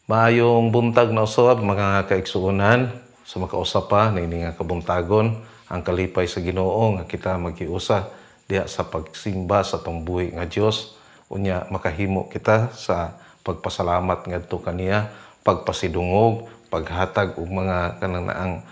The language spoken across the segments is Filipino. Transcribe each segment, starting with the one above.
Maayong buntag na usab mga kaigsuonan sa makausap pa na ini nga kabuntagon ang kalipay sa Ginoo nga kita maghiusa diha sa pagsimba sa tong buhi nga Dios unya makahimo kita sa pagpasalamat ngadto kaniya, pagpasidungog, paghatag og mga kanang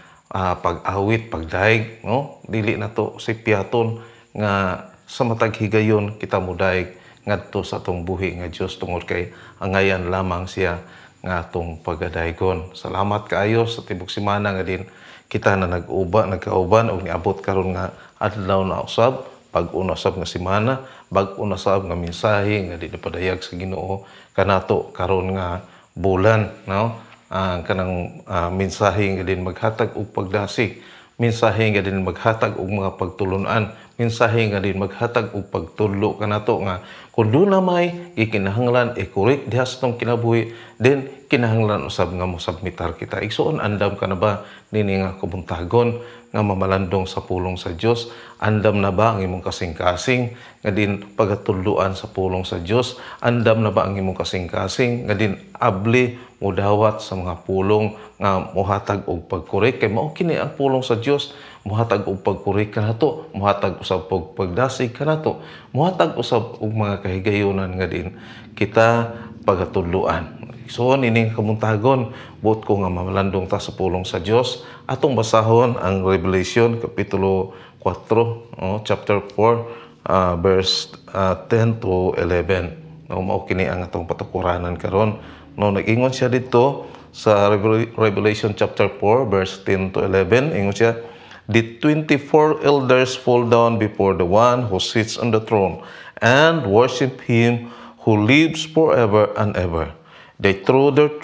pag-awit, pagdaig, no? Dili na to si piaton nga sa matag higayon kita modaig ngadto sa atong buhi nga Dios tungod kay angayan lamang siya nga atong pagadaygon. Salamat kaayo sa tibok semana nga din kita na nagkauban og niabot karon nga adlaw na usab, bag-o usab nga semana, bag-o usab nga mensahe nga di napadayag sa Ginoo kanato karon nga bulan, no? Ang kanang mensahe nga din maghatag og pagdasig, mensahe nga din maghatag og mga pagtulunan, mensahe nga din maghatag og pagtudlo kanato nga kun doon na may gikinahanglan i-correct diha sa tong kinabuhi, then kinahanglan usab nga mosubmitar kita. Igsoon, andam ka na ba nini nga kabuntagon nga mamalandong sa pulong sa Dios? Andam na ba ang imong kasing-kasing nga din pagatudloan sa pulong sa Dios? Andam na ba ang imong kasing-kasing nga din abli mudawat sa mga pulong nga mohatag og pagkorek? Kay mao kini ang pulong sa Dios, mohatag og pagkorek kanato, mohatag usab og pagdasig kanato, mohatag usab og mga kahigayonan nga din kita pagatudloan. So, nining kamuntagon, buot ko nga mamalandong ta sa pulong sa Dios. Atong basahon ang Revelation, Kapitulo 4, chapter 4, verse 10 to 11. Mao kini ang atong patukuranan karon. Nag-ingon siya dito sa Revelation chapter 4, verse 10 to 11. Ingon siya, "The 24 elders fall down before the one who sits on the throne and worship him who lives forever and ever. They throw their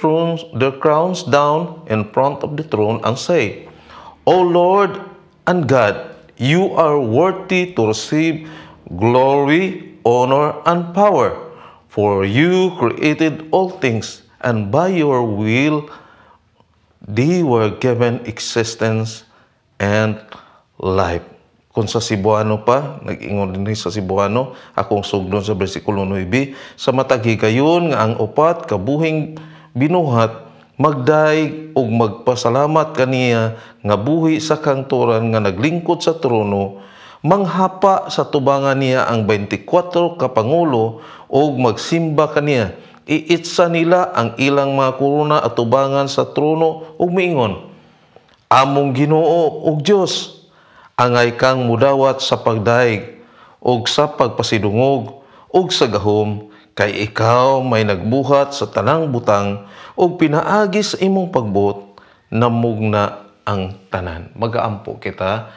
crowns down in front of the throne and say, O Lord and God, you are worthy to receive glory, honor, and power. For you created all things, and by your will they were given existence and life." Kung sa Cebuano pa, nag-ingon din sa Cebuano, akong sugdon sa versikulo 9, sa matag higayon nga ang upat kabuhing binuhat, magdaig ug magpasalamat kaniya nga buhi sa kangturan nga naglingkod sa trono, manghapa sa tubangan niya ang 24 ka pangulo ug magsimba kaniya. Iitsa nila ang ilang mga korona at tubangan sa trono ug miingon, "Among Ginoo ug Dios, angay kang mudawat sa pagdaig ug sa pagpasidungog ug sa gahom, kay ikaw may nagbuhat sa tanang butang ug pinaagi sa imong pagbuot, namugna ang tanan." Magaampo kita.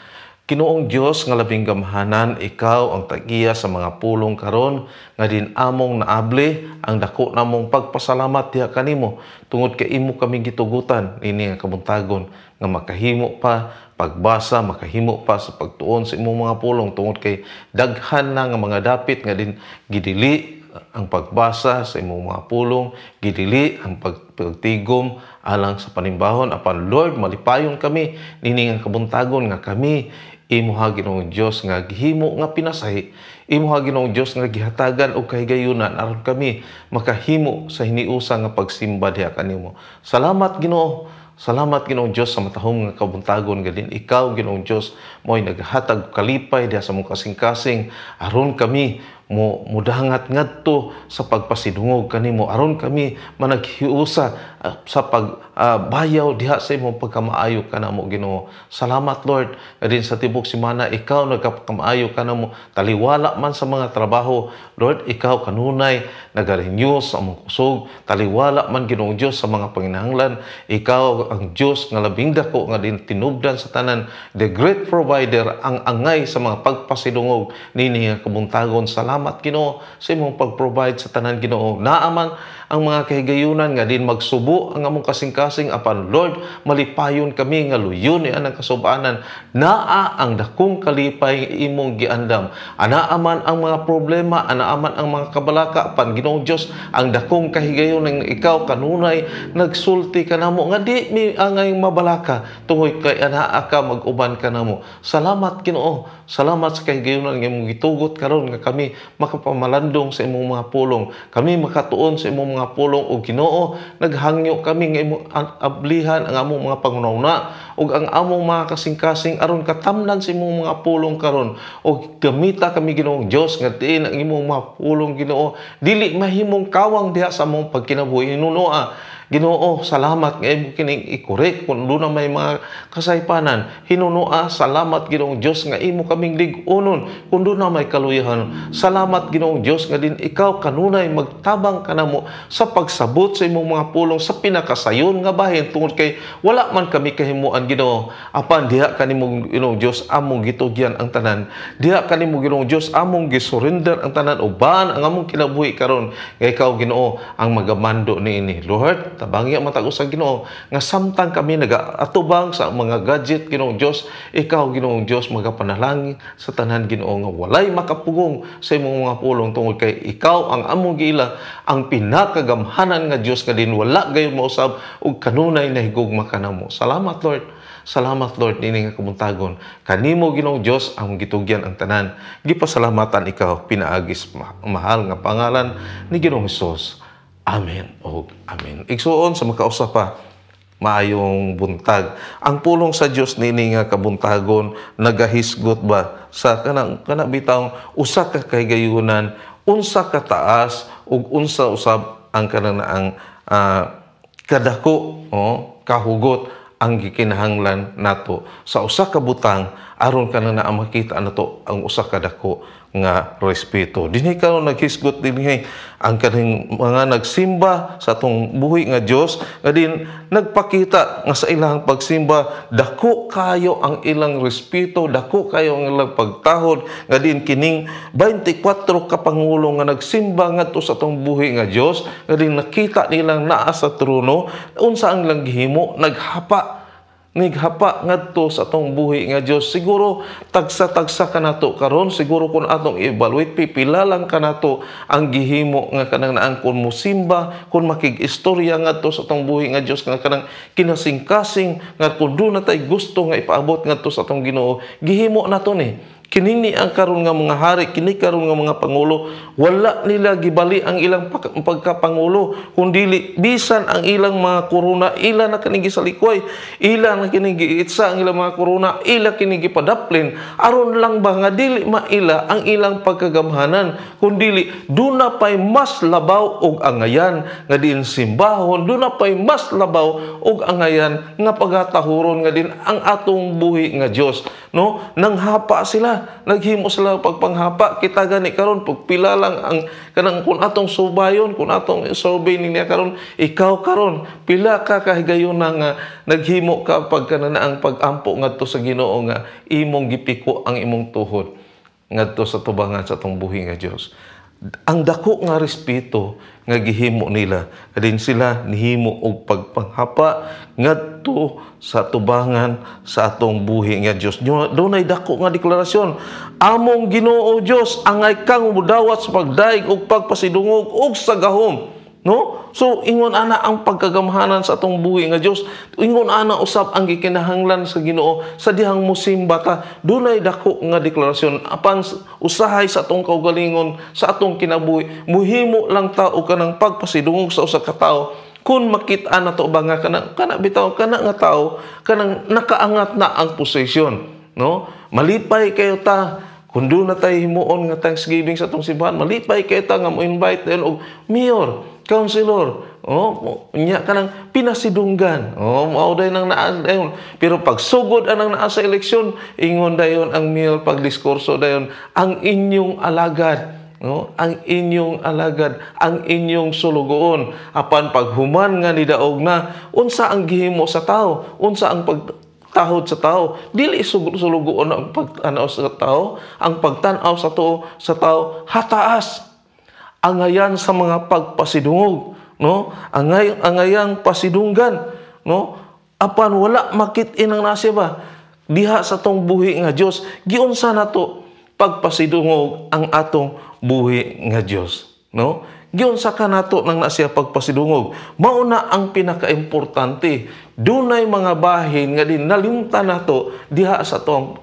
Ginoong Dios nga labing gamhanan, ikaw ang tagiya sa mga pulong karon nga din among naabli ang dako namong pagpasalamat diha kanimo tungod kay imo kami gitugutan ini nga kabuntagon nga makahimo pa pagbasa, makahimo pa sa pagtuon sa imong mga pulong tungod kay daghan na nga mga dapit nga din gidili ang pagbasa sa imong mga pulong, gidili ang pagtigom alang sa panimbahon. Apan Lord, malipayon kami nini nga kabuntagon nga kami imuha Ginoong Dios nga gihimo nga pinasahi, imuha Ginoong Dios nga gihatagan og kahigayunan aron kami makahimo sa hiniusa nga pagsimba diha kanimo. Salamat Ginoo. Salamat Ginoong Dios sa matahong nga kabuntagon nga din ikaw Ginoong Dios mo'y naghatag kalipay diha sa mong kasing-kasing aron kami mudangat ngadto sa pagpasidungog kanimo, aron kami managhiusa sa pagbayaw diha sa imong pagkamaayo kanamo Ginoo. Salamat Lord din sa tibok semana ikaw nagkamaayo kanamo, taliwala man sa mga trabaho Lord, ikaw kanunay nagarenew sa among kusog, taliwala man Ginoong Dios sa mga panginahanglan, ikaw ang Dios nga labing dako nga din tinubdan sa tanan, the great provider, ang angay sa mga pagpasidungog nini nga kabuntagon. Salamat Ginoo sa imong pag-provide sa tanan Ginoo. Naaman ang mga kahigayunan nga din magsubo ang among kasing-kasing, apan Lord, malipayon kami nga luyon ni anang kasubanan. Naa ang dakong kalipay imong giandam. Anaaman ang mga problema, anaaman ang mga kabalaka, apan Ginoong Dios, ang dakong kahigayunan nga ikaw kanunay nagsulti kanamo nga di mi angay mabalaka tungod kay anaa ka mag-uban kanamo. Salamat Ginoo. Salamat sa kahigayunan nga imong gitugot karon nga kami makapamalandong sa imong mga pulong. Kami makatuon sa imong imong mga pulong o Ginoo. Naghangyo kami nga imong ablihan ang among mga pangunawna ug ang among mga kasing-kasing aron katamnan sa imong mga pulong karon. O gamita kami Ginoong Dios nga diin ang imong mga pulong Ginoo dili mahimong kawang diha sa among pagkinabuhi. Hinunoa Ginoo, salamat nga imo kining i-correct kung doon na may mga kasaypanan. Hinunoa, salamat Ginoong Dios nga imo kaming lig-unon kung doon na may kaluyahan. Salamat Ginoong Dios nga din ikaw kanunay magtabang kanamo sa pagsabot sa imong mga pulong sa pinakasayon nga bahin tungod kay wala man kami kahimuan Ginoo. Apan diha kanimo Ginoong Dios among gitugyan ang tanan. Diha kanimo Ginoong Dios among gisurrender ang tanan uban ang among kinabuhi karon. Nga ikaw Ginoo ang magamando niini. Lord, tabangya matag sa Ginoo nga samtang kami nagaatubang sa mga gadget Ginoong Dios, ikaw Ginoong Dios magapanalangin sa tanan Ginoo nga walay makapugong sa imong mga pulong tungod kay ikaw ang among giila ang pinakagamhanan nga Dios nga din wala gayon mausab ug kanunay nahigugma kanamo. Salamat Lord. Salamat Lord nini nga kabuntagon. Kanimo Ginoong Dios ang gitugyan ang tanan. Gipasalamatan ikaw pinaagis mahal nga pangalan ni Ginoong Hesus. Amen o amen. Igsuon sa makausap pa, maayong buntag. Ang pulong sa Dios nini nga kabuntagon nagahisgot ba sa kanang bitawng usa ka kahigayunan, unsa ka taas ug unsa usab ang kanang kadako kahugot ang gikinahanglan nato sa usa ka butang aron kanang makita nato ang usa ka dako nga respeto. Dinhi karon naghisgot dinhi ang kaning mga nagsimba sa atong buhi nga Dios nga din nagpakita nga sa ilang pagsimba dako kayo ang ilang respeto, dako kayo ang ilang pagtahod nga din kining 24 ka pangulo nga nagsimba ngadto sa atong buhi nga Dios nga din nakita nilang naa sa trono unsa ang ilang gihimo naghapa ngadto sa atong buhi nga Dios. Siguro tagsa-tagsa kanato karon, siguro kung atong evaluate pipila lang kanato ang gihimo nga kanang naan kun mosimba, kun makig-istorya ngadto sa atong buhi nga Dios nga kanang kinasing-kasing nga kun do na tay gusto nga ipaabot ngadto sa atong Ginoo, gihimo nato ni. Kining ang karon nga mga hari, kini karon nga mga pangulo, wala nila gibali ang ilang pagkapangulo, kundi bisan ang ilang mga korona, ila na kining gisalikway, ila na kining giitsa ang ilang mga korona, ila kining gipadaplin, aron lang ba nga dili maila ang ilang pagkagamhanan, kundi duna pay mas labaw og angayan nga din simbahon, duna pay mas labaw og angayan nga pagatahuron nga din ang atong buhi nga Dios, no? Nanghapa sila, naghimo sila pagpanghapa. Kita gani karon pagpila lang ang kanang kun atong subayon, kun atong survey niya karon, ikaw karon pila ka kahigayon nga naghimo ka pagkanana ang pagampo ngadto sa Ginoo nga imong gipiko ang imong tuhod ngadto sa tubangan sa atong buhi nga Dios. Ang dako nga respeto nga gihimo nila kadin sila nihimo og pagpanghapa ngadto sa tubangan sa atong buhi nga Dios. Dunay dako nga deklarasyon, among Ginoo Dios angay kang mudawat sa pagdaig ug pagpasidungog ug sa gahom, no? So ingon ana ang pagkagamhanan sa atong buhi nga Dios, ingon ana usab ang gikinahanglan sa Ginoo sa dihang mosimba ta. Dunay dako nga deklarasyon apan usahay sa atong kaugalingon sa atong kinabuhi, muhimo lang ta og kanang pagpasidungog sa usa ka tawo kung makita na to ba nga kana bitaw kana nga tao kanang nakaangat na ang posisyon, no? Malipay kayo ta kung doon na tayo himuon nga Thanksgiving sa atong simbahan, malipay kayo ta nga mo-invite din og mayor, councilor, nya kanang pinasidunggan, mao day nang naa dayon. Pero pag sugod anang naa sa eleksyon, ingon dayon ang mayor pagdiskurso dayon ang inyong alagad. No, ang inyong alagad, ang inyong sulugoon. Apan paghuman nga nidaog na, unsa ang gihimo sa tao? Unsa ang pagtahod sa tao? Dili sulugoon ang pagtanaw sa tao, ang pagtanaw sa tao hataas. Angayan sa mga pagpasidungog, no? Angayang pasidunggan, no? Apan wala makit-in ang nasya ba? Diha sa tong buhi nga Dios, giunsa nato pagpasidungog ang atong buhi nga Dios, no? Giunsa ka nato nang nasiya pagpasidungog. Mauna ang pinakaimportante, dunay mga bahin nga din nalimtan nato diha sa atong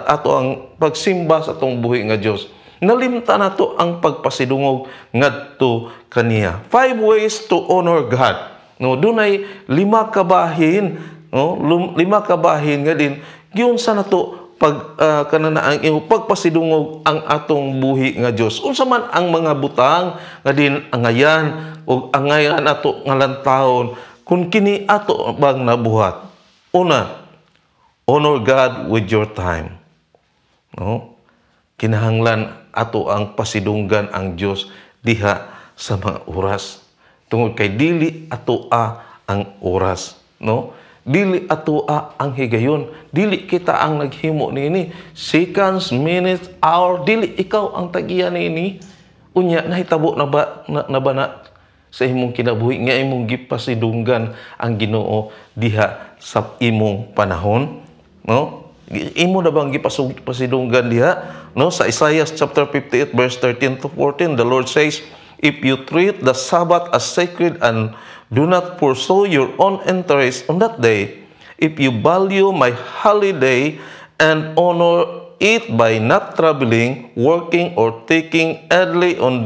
ato ang pagsimba sa atong buhi nga Dios. nalimta nato ang pagpasidungog ngadto kaniya. 5 ways to honor God. No, dunay 5 kabahin, no, 5 kabahin nga din giunsa nato pag kanana ang pagpasidungog ang atong buhi nga Dios. Unsa man ang mga butang nga din angayan o angayan ato nga lantawon kung kini ato bang nabuhat. Una, honor God with your time. No? Kinahanglan ato ang pasidunggan ang Dios diha sa mga oras. Tungod kay dili ato ang oras, no? Dili ato ang higayon. Dili kita ang naghimo nini. Seconds, minutes, hour, dili ikaw ang tagiya nini. Unya nahitabo na ba na sa imong kinabuhi nga imong gipasidunggan ang Ginoo diha sa imong panahon, no? Imo na bang gipasidunggan diha, no? Sa Isaiah chapter 58 verse 13 to 14, the Lord says, "If you treat the Sabbath as sacred and do not pursue your own interest on that day, if you value my holiday and honor it by not traveling, working, or taking early on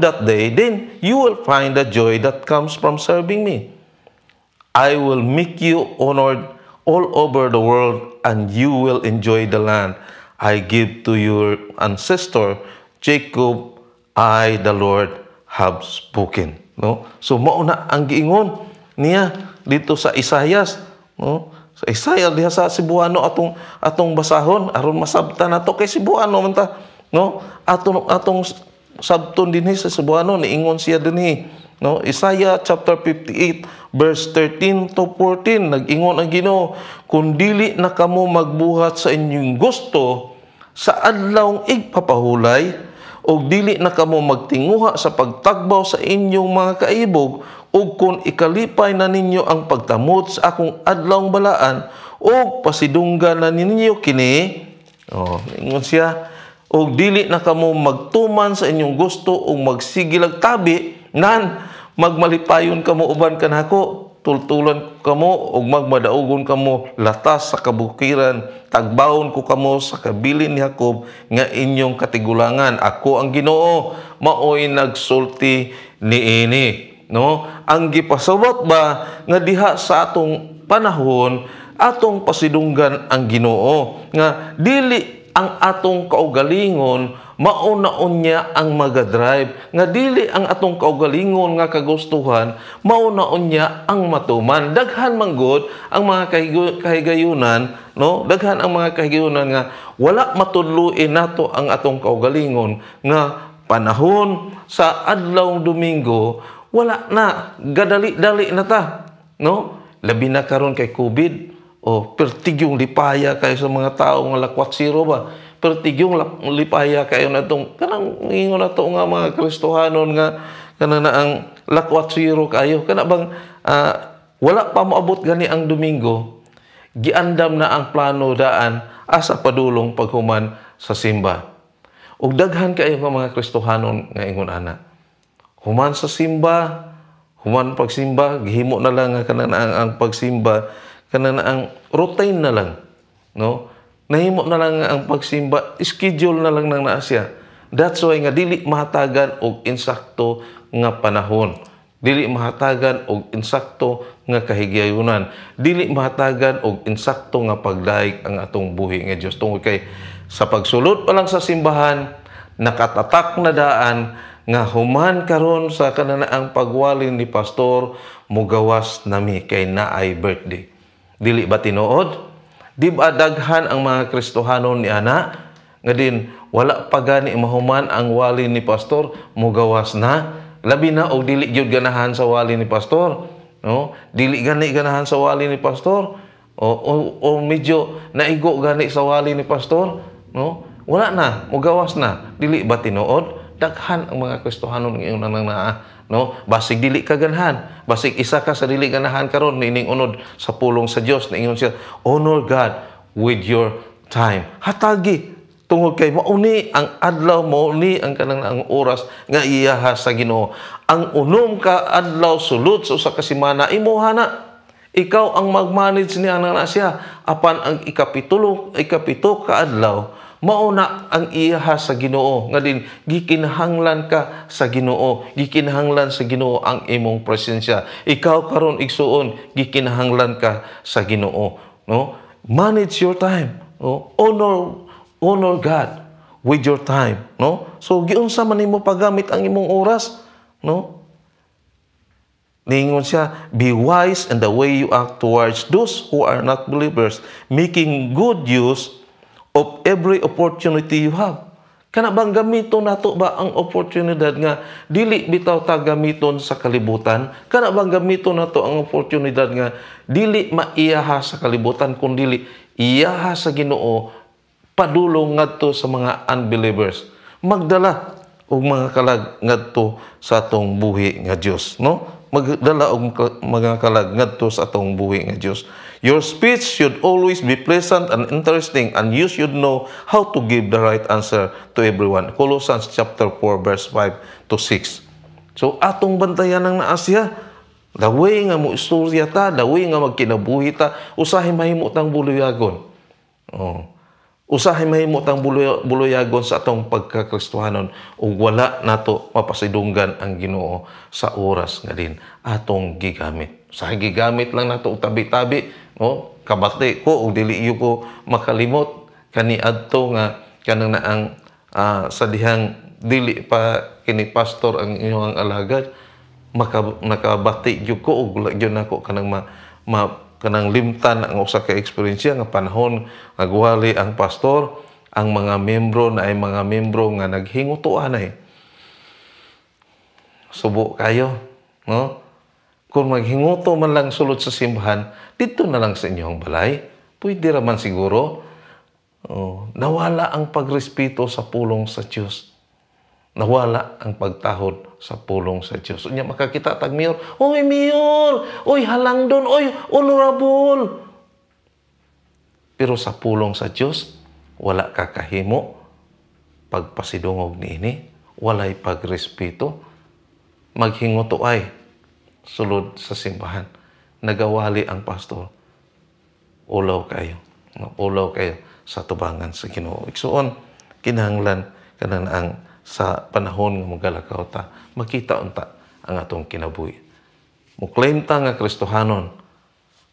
that day, then you will find the joy that comes from serving me. I will make you honored all over the world, and you will enjoy the land I give to your ancestor Jacob. I, the Lord, have spoken." No? So mauna ang giingon niya dito sa Isaias, no? Sa Isaiah diha sa Cebuano atong basahon aron masabtan nato kay Cebuano man ta, no? Atong sabton dinhi sa Cebuano niingon siya dinhi, no? Isaiah chapter 58 verse 13 to 14 nag-ingon ang Ginoo, "Kung dili na kamo magbuhat sa inyong gusto sa adlawng igpapahulay, o dili na kamo magtinguha sa pagtagbaw sa inyong mga kaibog, ug kung ikalipay na ninyo ang pagtamot sa akong adlawng balaan, o pasidunggan na ninyo kini," ingon siya, "og dili na kamo magtuman sa inyong gusto o magsigilag tabi, nan magmalipayon kamo uban kanako, tultulan kamo og magmadaugon kamo latas sa kabukiran, tagbawon ko kamo sa kabilin ni Jacob nga inyong katigulangan. Ako ang Ginoo, maoy nagsulti niini." No? Ang gipasabot ba nga diha sa atong panahon, atong pasidunggan ang Ginoo nga dili ang atong kaugalingon maunaon niya ang magadrive, nga dili ang atong kaugalingon nga kagustuhan maunaon niya ang matuman. Daghan manggod ang mga kahigayunan, no? Daghan ang mga kahigayunan nga wala matudluin nato ang atong kaugalingon nga panahon sa adlawng Domingo wala na, gadali-dali na ta, no? Labi na karon kay COVID, pertigyong lipaya kayo sa mga tao nga lakwat zero ba? Pertigyong lipaya kayo na itong, kanang ingon na ito nga mga Kristohanon nga, kanang na ang lakwat zero kayo. Kana bang, wala pa maabot gani ang Domingo, giandam na ang plano daan asa padulong paghuman sa simba. Ug daghan kayo nga mga Kristohanon nga ingon ana. Human sa simba, human pagsimba, gihimo na lang nga kanang ang pagsimba, kanang ang routine na lang, no? Nahimo na lang ang pagsimba, schedule na lang nang naa siya. That's why nga dili mahatagan og insakto nga panahon. Dili mahatagan og insakto nga kahigayunan. Dili mahatagan og insakto nga pagdaig ang atong buhi nga Dios. Tungod kay sa pagsulod pa lang sa simbahan, nakatatak na daan nga human karon sa kananaang pagwalin ni pastor, mugawas nami kay naay birthday. Dili ba tinuod? Di ba daghan ang mga Kristohanon ni ana nga din wala pa gani mahuman ang wali ni pastor, mugawas na, labi na og dili gyud ganahan sa wali ni pastor, no? Dili gani ganahan sa wali ni pastor o medyo naigo gani sa wali ni pastor, no? Wala na, mugawas na. Dili ba tinuod? Daghan ang mga Kristohanon ngayon nang naa, no? Basig dili ka ganahan, basig isa ka sa dili ganahan karon nining unod sa pulong sa Dios. Naingon siya, honor God with your time. Hatagi tungod kay mauni ang adlaw, mauni ang kanang ang oras nga iyaha sa Ginoo. Ang unom ka adlaw sulod sa usa ka semana imuha na. Ikaw ang mag-manage niya na siya. Apan ang ikapito ka adlaw, Mauna ang iyaha sa Ginoo nga din gikinahanglan ka sa Ginoo, gikinahanglan sa Ginoo ang imong presensya. Ikaw karon igsuon gikinahanglan ka sa Ginoo, no? Manage your time, no? Honor God with your time, no? So giunsa man nimo paggamit ang imong oras, no? Ningon siya, be wise in the way you act towards those who are not believers, making good use of every opportunity you have. Kana bang gamiton nato ba ang oportunidad nga dili bitaw ta gamiton sa kalibutan? Kana bang gamiton nato ang oportunidad nga dili maiyaha sa kalibutan kundi iyaha sa Ginoo padulong ngadto sa mga unbelievers. Magdala og mga kalag ngadto sa atong buhi nga Dios, no? Magdala og mga kalag ngadto sa atong buhi nga Dios. Your speech should always be pleasant and interesting, and you should know how to give the right answer to everyone. Colossians chapter 4 verse 5 to 6. So atong bantayan ang naasya. The way nga mo istorya ta, the way nga magkinabuhi ta, usahay mahimo tang buluyagon. Usahay mahimo tang buluyagon sa atong pagkakristohanon ug wala nato mapasidunggan ang Ginoo sa oras nga din atong gigamit. Sa gigamit lang nato og tabi-tabi, no? Kabati ko og dili iyo ko makalimot kaniadto nga kanang naang sa dihang dili pa kini pastor ang inyong alagad, nakabati gyud ko og gyud nako kanang kanang limtan ang usa ka eksperyensya nga panahon nagwali ang pastor, ang mga membro na ay mga membro nga naghingutoan ay. Subo kayo, no? Kung maghinguto man lang sulod sa simbahan, dito na lang sa inyong balay, pwede raman siguro. Nawala ang pagrespeto sa pulong sa Diyos. Nawala ang pagtahod sa pulong sa Diyos. Unya makakita tag mayor, oy mayor, oy halang doon, oy honorable. Pero sa pulong sa Diyos, wala ka kahimo pagpasidungog niini, walay pagrespeto, maghinguto ay sulod sa simbahan. Nagawali ang pastor. Ulaw kayo. Ulaw kayo sa tubangan sa Ginoo. Igsuon, kinahanglan kanang ang sa panahon nga magalakaw ta, makita unta ang atong kinabuhi. Muklaim ta nga Kristohanon,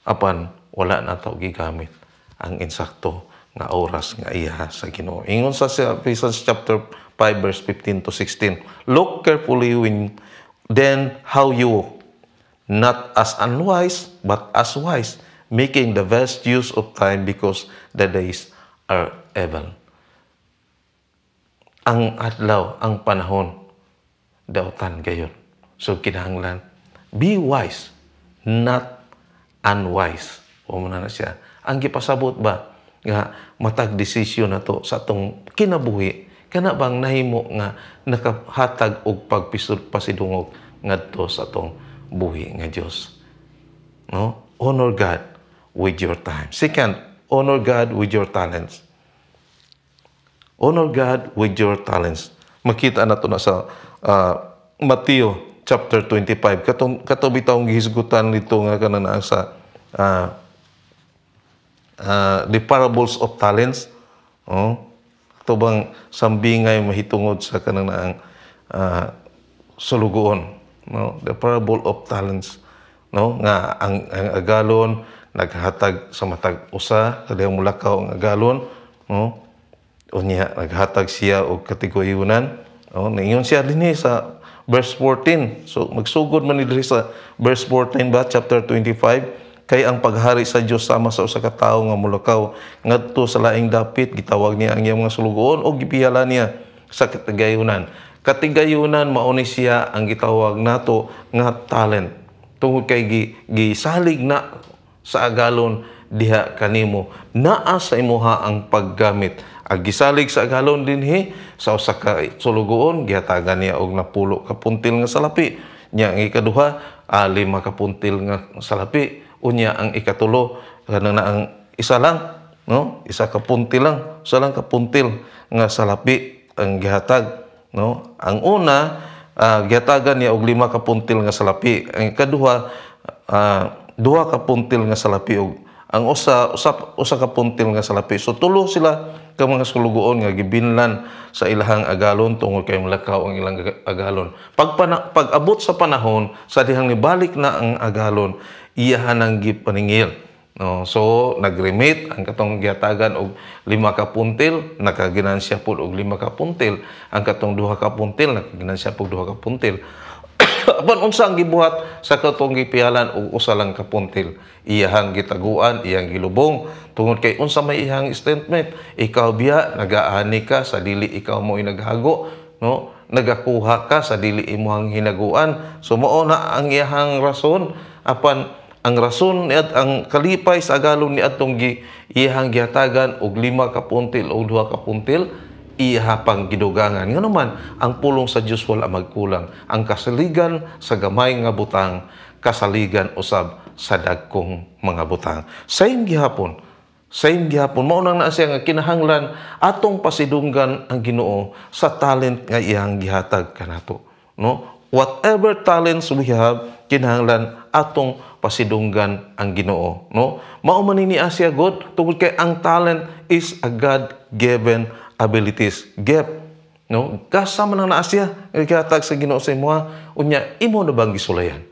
apan wala na ta gigamit ang insakto nga oras nga iya sa Ginoo. Ingon sa Ephesians chapter 5 verse 15 to 16. Look carefully then how you walk, not as unwise but as wise, making the best use of time because the days are evil. Ang adlaw, ang panahon, dautan gayon. So, kinahanglan, be wise, not unwise. O muna na siya. Ang gipasabot ba, nga matag desisyon na to sa atong kinabuhi, kana bang nahimo nga nakahatag og pagpasidungog ngadto sa atong buhi nga Dios. No? Honor God with your time. Second, honor God with your talents. Honor God with your talents. Makita na ito na sa Mateo chapter 25. Katubi taong gihisgutan nito nga kanana sa the parables of talents. Ito bang sambingay mahitungod sa kanang sulugoon. No? The parable of talents. No? Nga ang agalon naghatag sa matag usa kada mulakaw ang agalon, no? Unya naghatag siya og katiguyunan. Ningon siya dinhi sa verse 14. So magsugod man ni diri sa verse 14 ba chapter 25, kay ang paghari sa Dios sama sa usa ka tawo nga mulakaw ngadto sa laing dapit, gitawag niya ang iyang mga sulugoon o gipiyala niya sa katigayunan. Katigayunan mao ni siya ang gitawag nato nga talent. Tungod kay gisalig na sa agalon diha kanimo, naa sa imuha ang paggamit. Gisalig sa agalon dinhi sa usa ka sulugoon, gihatagan niya og napulo ka puntil nga salapi. Nya ang ikaduha, 5 ka puntil nga salapi. Unya ang ikatulo, kanang ang isa lang, no? Isa ka puntil lang, usa lang ka puntil nga salapi ang gihatag, no? Ang una, gihatagan niya og 5 ka puntil nga salapi. Ang ikaduha, 2 ka puntil nga salapi og ang usa ka puntil nga salapi. So tulo sila ka mga sulugoon nga gibinlan sa ilahang agalon tungod kay malakaw ang ilang agalon. Pag abot sa panahon sa dihang nibalik na ang agalon, iyahan ang gipaningil. No, so nagremit ang katong gihatagan og 5 ka puntil, nakaginansya pud og 5 ka puntil. Ang katong 2 ka puntil, nakaginansya pud 2 ka puntil. Apan unsa ang gibuhat sa katong gipialan og usa lang ka puntil, iyahang gitaguan, iyang gilubong tungod kay unsa may iyang statement, ikaw biya nagaani ka sa dili ikaw mo naghago, no, nagakuha ka sa dili imong hinaguan. So mao na ang iyahang rason. Apan ang rason niat ang kalipay sa agalon ni atong iyahang gihatagan og 5 ka puntil o 2 ka puntil, iha pang gidugangan. Nga naman, ang pulong sa Diyos wala magkulang. Ang kasaligan sa gamay nga butang, kasaligan usab sa dagkong mga butang. Same gihapon. Mao nang naa siya nga kinahanglan atong pasidunggan ang Ginoo sa talent nga iyang gihatag kanato. No? Whatever talents we have, kinahanglan atong pasidunggan ang Ginoo. No? Mao man ni Asya God, tungod kay ang talent is a God-given abilities, gift. No? Kasama na naasya, nagkatag sa Ginoo sa imuha, unya, imo na bang gisulayan?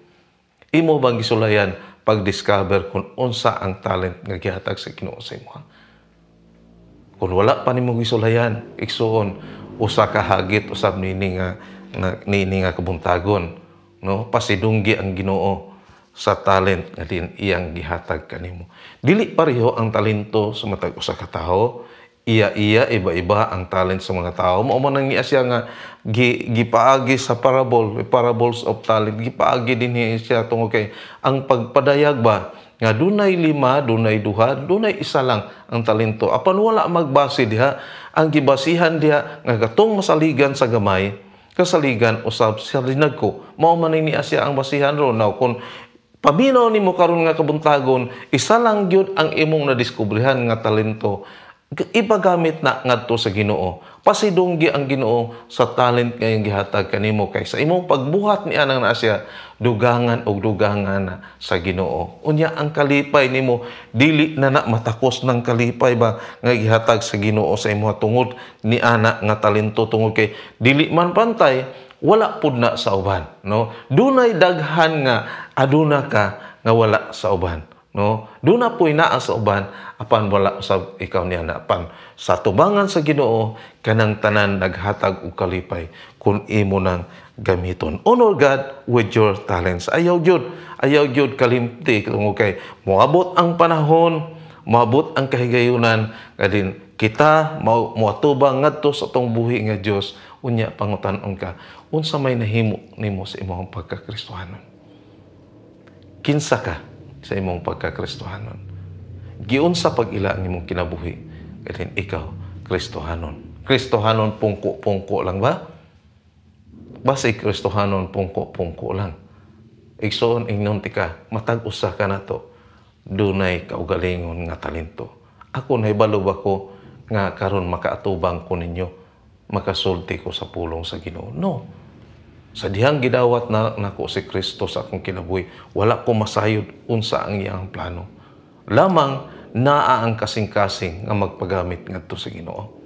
Imo bang gisulayan pag-discover kung unsa ang talent nga gihatag sa Ginoo sa imuha? Kung wala pa nimo gisulayan, iksuon, usa ka hagit, usab nini nga kabuntagon. No? Pasidunggi ang Ginoo sa talent nga din iyang gihatag kanimo. Dili pareho ang talento sa matag usa ka tawo. Iya iba-iba ang talent sa mga tao. Mao man niya siya nga gipaagi sa parables of talent. Gipaagi din siya tungod kay ang pagpadayag ba nga dunay 5, dunay 2, dunay isa lang ang talento. Apan wala magbase diha, ang gibasihan diha nga katong masaligan sa gamay, kasaligan usab sa linagko. Mao man niya siya ang basihan ro. Now kung paminaw nimo karon nga kabuntagon, isa lang gyud ang imong nadiskubrihan nga talento, ipagamit na ngadto sa Ginoo. Pasidunggi ang Ginoo sa talent nga iyang gihatag kanimo kay sa imong pagbuhat ni anang naa siya dugangan og dugangan sa Ginoo. Unya ang kalipay nimo dili na matakos ng kalipay ba nga gihatag sa Ginoo sa imong tungod ni ana nga talento tungod kay dili man pantay wala pud na sa uban, no? Dunay daghan nga aduna ka nga wala sa uban. No, doon na po'y naa sa uban, apan wala sa ikaw niya na apan. Sa tubangan sa Ginoo, kanang tanan naghatag og kalipay kung imo nang gamiton. Honor God with your talents. Ayaw gyud kalimti kung kay moabot ang panahon, moabot ang kahigayunan, kadin kita moatubang ngadto sa tong buhi nga Dios, unya pangutan-on ka, unsa may nahimo nimo sa imong pagkakristohanon? Kinsa ka sa imong pagkakristohanon? Giunsa pag-ila ang imong kinabuhi? Kadin ikaw, Kristohanon. Kristohanon pungko-pungko lang ba? Basta Kristohanon pungko-pungko lang. Igsoon ingnon tika, matag usa ka nato. Dunay kaugalingon nga talento. Ako nahibalo ba ko nga karon makaatubang ko ninyo, makasulti ko sa pulong sa Ginoo? No. Sa dihang gidawat na nako si Kristo sa akong kinabuhi, wala ko masayod unsa ang iyang plano. Lamang naa ang kasing-kasing nga magpagamit ngadto sa Ginoo.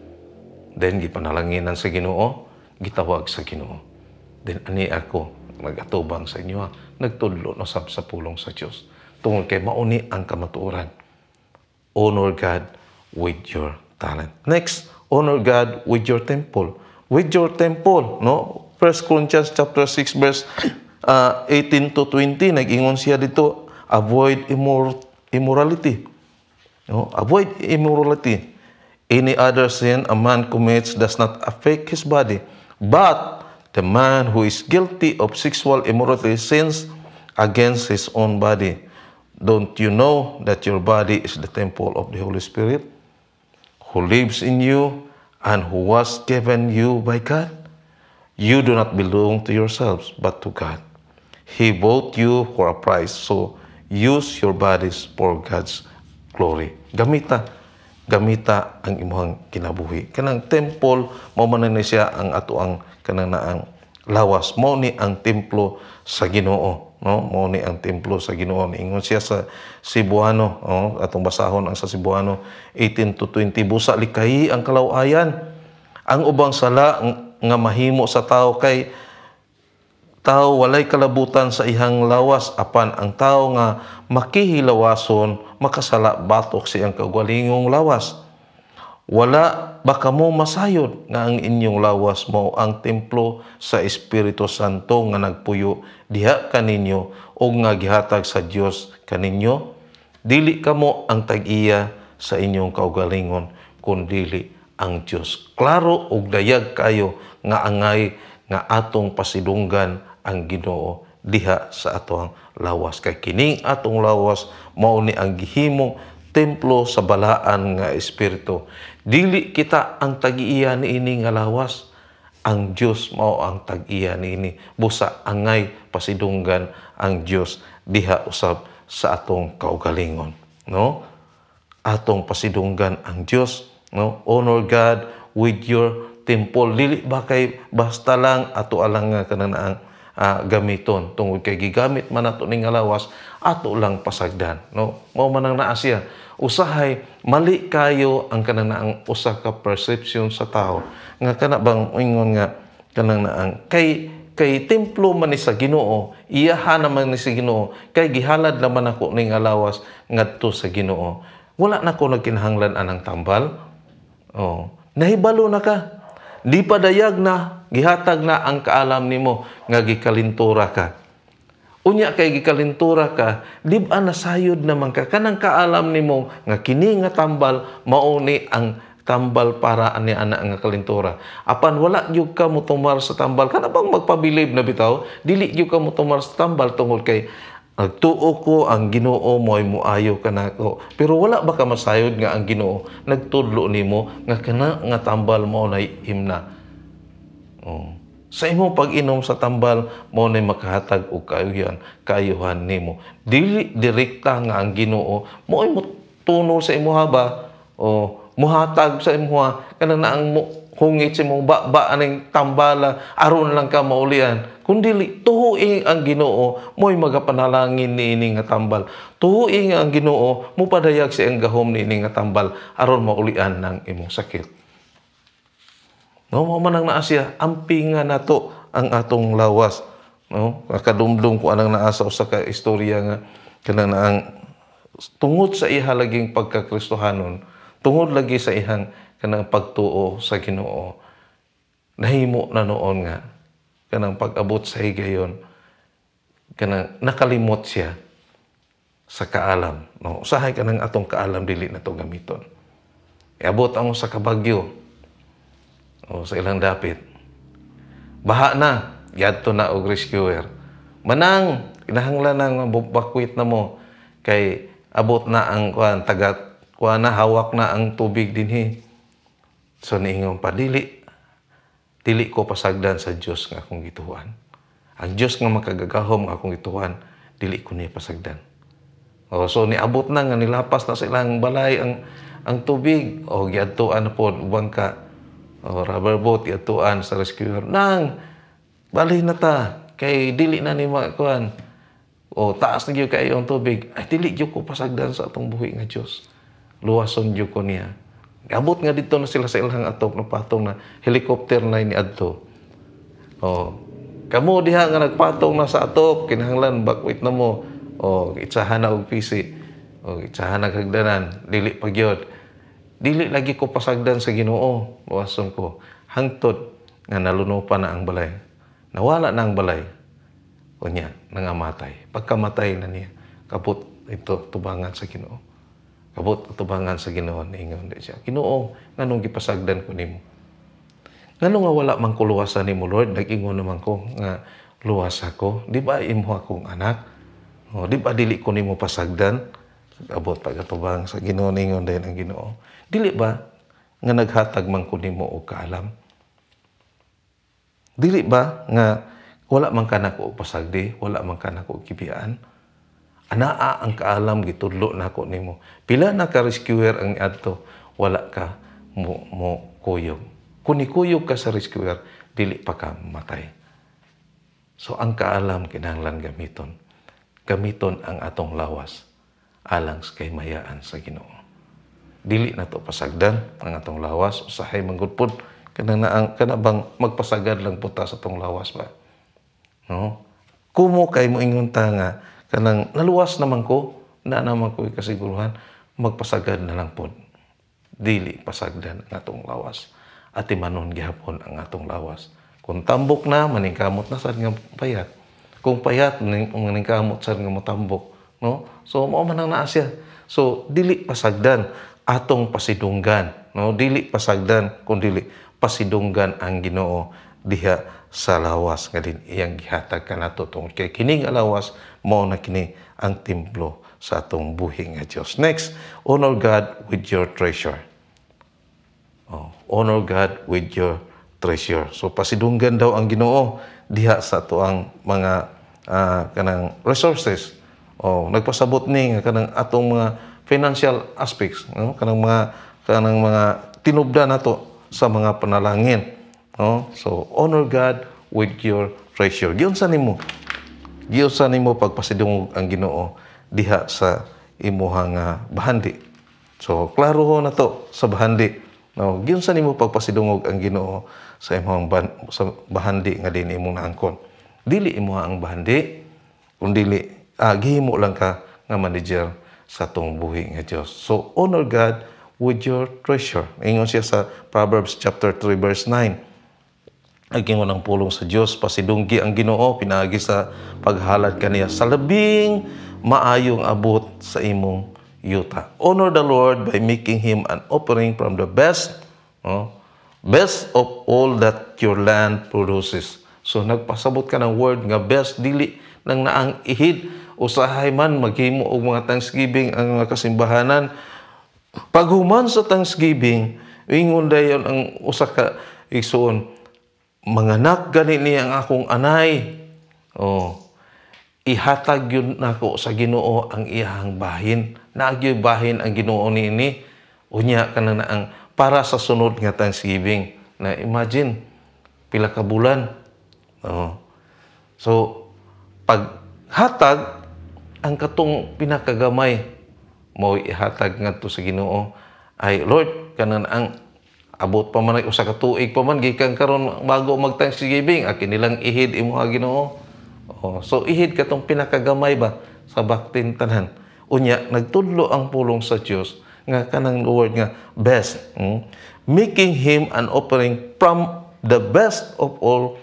Then gipanalanginan sa Ginoo, gitawag sa Ginoo. Then ani ako nagatubang sa inyo, nagtudlo na sa pulong sa Dios. Tungod kay mauni ang kamatuoran. Honor God with your talent. Next, honor God with your temple. With your temple, no? 1 Corinthians chapter 6 verse 18 to 20, nag-ingon siya dito, avoid immorality. No? Avoid immorality. Any other sin a man commits does not affect his body, but the man who is guilty of sexual immorality sins against his own body. Don't you know that your body is the temple of the Holy Spirit, who lives in you and who was given you by God? You do not belong to yourselves, but to God. He bought you for a price, so use your bodies for God's glory. Gamita ang imong kinabuhi. Kanang temple, mao man ni siya ang ato ang kanang naang lawas. Mao ni ang templo sa Ginoo. no, mao ni ang templo sa Ginoo. Ingon siya sa Cebuano, atong basahon ang sa Cebuano 18-20, busa likay ang kalawayan. Ang ubang sala nga mahimo sa tao kay tao walay kalabutan sa ihang lawas, apan ang tao nga makihilawason makasala batok siyang kaugalingong lawas. Wala ba kamo masayod nga ang inyong lawas mao ang templo sa Espiritu Santo nga nagpuyo diha kaninyo o nga gihatag sa Dios kaninyo? Dili kamo ang tag-iya sa inyong kaugalingon kundi ang Dios. Klaro ug dayag kayo nga angay nga atong pasidunggan ang Ginoo diha sa atong lawas. Kay kining atong lawas mao ni ang gihimong templo sa balaan nga espiritu. Dili kita ang tag-iya niini nga lawas. Ang Dios mao ang tag-iya niini. Busa angay pasidunggan ang Dios diha usab sa atong kaugalingon, no? Atong pasidunggan ang Dios, no? Honor God with your temple. Dili ba kay basta lang ato alang nga kanang gamiton tungod kay gigamit man nato ning lawas ato lang pasagdan, no? Mao man ang naa siya. Usahay mali kayo ang kanang usa ka perception sa tao nga kana bang ingon nga kanang naang kay templo man ni sa Ginoo, iyahan naman ni sa Ginoo, kay gihalad naman ako ning lawas ngadto sa Ginoo. Wala na ko nagkinahanglan anang tambal. Nahibalo na ka. Di pa dayag na, gihatag na ang kaalam nimo nga gikalintura ka. Unya kay gikalintura ka, di ba nasayod naman ka kanang kaalam nimo nga kini nga tambal mao ni ang tambal para ani ana nga kalintura. Apan wala gyud ka motumar sa tambal, kana bang magpabilib na bitaw? Dili gyud ka motumar sa tambal tungod kay nagtuo ko ang Ginoo mo'y muayo kanako. Pero wala ba ka masayod nga ang Ginoo nagtudlo nimo nga kana nga tambal mo na himna. Sa imong pag-inom sa tambal mo na makahatag og kaayuhan nimo. Dili direkta nga ang Ginoo mo'y mutuno sa imuha ba o muhatag sa imuha kanang naang hungit sa imong ba aning tambala aron lang ka maulian. Kundi tuhuing ang Ginoo mo'y magapanalangin niini nga tambal. Tuhuing ang Ginoo mo padayag sa iyang gahom niini nga tambal aron maulian ng imong sakit. No, mao man ang naa siya, ampingan nato ang atong lawas, no? Kadumdum ko anang naa sa usa ka istorya nga kanang naang tungod sa iha laging pagkakristohanon, tungod lagi sa ihang kanang pagtuo sa Ginoo. Nahimo na noon nga kanang pag-abot sa higayon kanang nakalimot siya sa kaalam, no? Usahay kanang atong kaalam dili na to gamiton. Iabot ang sa kabagyo sa ilang dapit. Baha na, yadto na og rescuer. Manang kinahanglan nang bakwit na mo kay abot na ang na hawak na ang tubig dinhi. So niingon pa dili ko pasagdan sa Dios nga akong gituan. Ang Dios nga makagagahom nga akong gituan, dili ko niya pasagdan. So niabot na nga nilapas na sa ilang balay ang tubig. Giadtuan na pod ubang ka rubber boat giadtuan sa rescuer. Nang balay na ta kay dili na ni makuan. Taas na gyud kayo ang tubig. Ay dili gyud ko pasagdan sa atong buhi nga Dios. Luwason gyud ko niya. Abot nga dito na sila sa ilang atop na patong na helicopter na iniadto. Kamo diha nga nagpatong na sa atop, kinahanglan bakwit na mo. Itsahan na og pisi. Itsahan na kagdanan, dili pa gyud. Dili lagi ko pasagdan sa Ginoo, luwason ko. Hangtod nga nalunupan na ang balay. Nawala na ang balay. Unya, nangamatay. Pagkamatay na niya, kabut ito tubangan sa Ginoo. Kabot tubangan sa Ginoo niingon di siya. Ginoo, nganong gipasagdan ko nimo? Ngano nga wala man ko luwasan nimo, Lord? Nag-ingon naman ko nga luwas ako. Di ba imo akong anak? Di ba dili ko nimo pasagdan? Abot pagatubang sa Ginoo niingon din ang Ginoo. Dili ba nga naghatag man ko nimo og kaalam? Dili ba nga wala man ka nako og pasagdi, wala man ka nako og kibiyaan? Anaa ang kaalam gitudlo nako nimo. Pila na ka rescuer ang adto, wala ka mo kuyog. Kung ikuyog ka sa rescuer, dili pa ka matay. So ang kaalam kinahanglan gamiton. gamiton ang atong lawas alang sa kahimayaan sa Ginoo. Dili na to pasagdan ang atong lawas, usahay manggudpod kana bang magpasagad lang puta sa atong lawas ba. No? Kumo kay mo ingon ta nga kanang naluwas naman ko, na naman ko kasiguruhan, magpasagad na lang pod. Dili pasagdan ang atong lawas. At imanon gihapon ang atong lawas. Kung tambok na, maningkamot na sad nga payat. Kung payat, maningkamot sad nga motambok. No? So, mao man ang naa siya. So, dili pasagdan atong pasidunggan. No? Dili pasagdan, kung dili pasidunggan ang Ginoo diha sa lawas nga din iyang gihatag kanato tungod kay kining lawas mao na kini ang templo sa atong buhi nga Dios. Next, honor God with your treasure. Honor God with your treasure. So pasidunggan daw ang Ginoo diha sa tuang mga kanang resources. Nagpasabot ni nga kanang atong mga financial aspects, no? kanang mga tinubdan nato sa mga panalangin. No? So honor God with your treasure. Giunsa nimo pagpasidungog ang Ginoo diha sa imuhang bahandi. So klaro ho na to sa bahandi. No, giunsa nimo pagpasidungog ang Ginoo sa imong sa bahandi nga din imong naangkon. Dili imo ang bahandi, kundi gihimo lang ka nga manager sa tong buhi nga Dios. So honor God with your treasure. Ingon siya sa Proverbs chapter 3 verse 9. Agingon ang pulong sa Dios, pasidunggi ang Ginoo pinaagi sa paghalad kaniya sa labing maayong abot sa imong yuta. Honor the Lord by making Him an offering from the best of all that your land produces. So nagpasabot ka ng word nga best, dili nang naang ihid. Usahay man maghimo og mga Thanksgiving ang mga kasimbahanan. Paghuman sa Thanksgiving, ingon dayon ang usa ka igsoon, manganak gani niya ang akong anay. Ihatag yun nako sa Ginoo ang iyang bahin. Naagyo'y bahin ang Ginoo niini. Unya ka na ang para sa sunod nga Thanksgiving. Na imagine, pila ka bulan. So, paghatag, ang katong pinakagamay mo ihatag nga to sa Ginoo ay Lord, kanan ang abot pa man usa ka tuig pa man gikan karon bago mag Thanksgiving akin nilang ihid imo ha Ginoo. So ihid katong pinakagamay ba sa baktin tanan. Unya nagtudlo ang pulong sa Dios nga kanang word nga best, making Him an offering from the best of all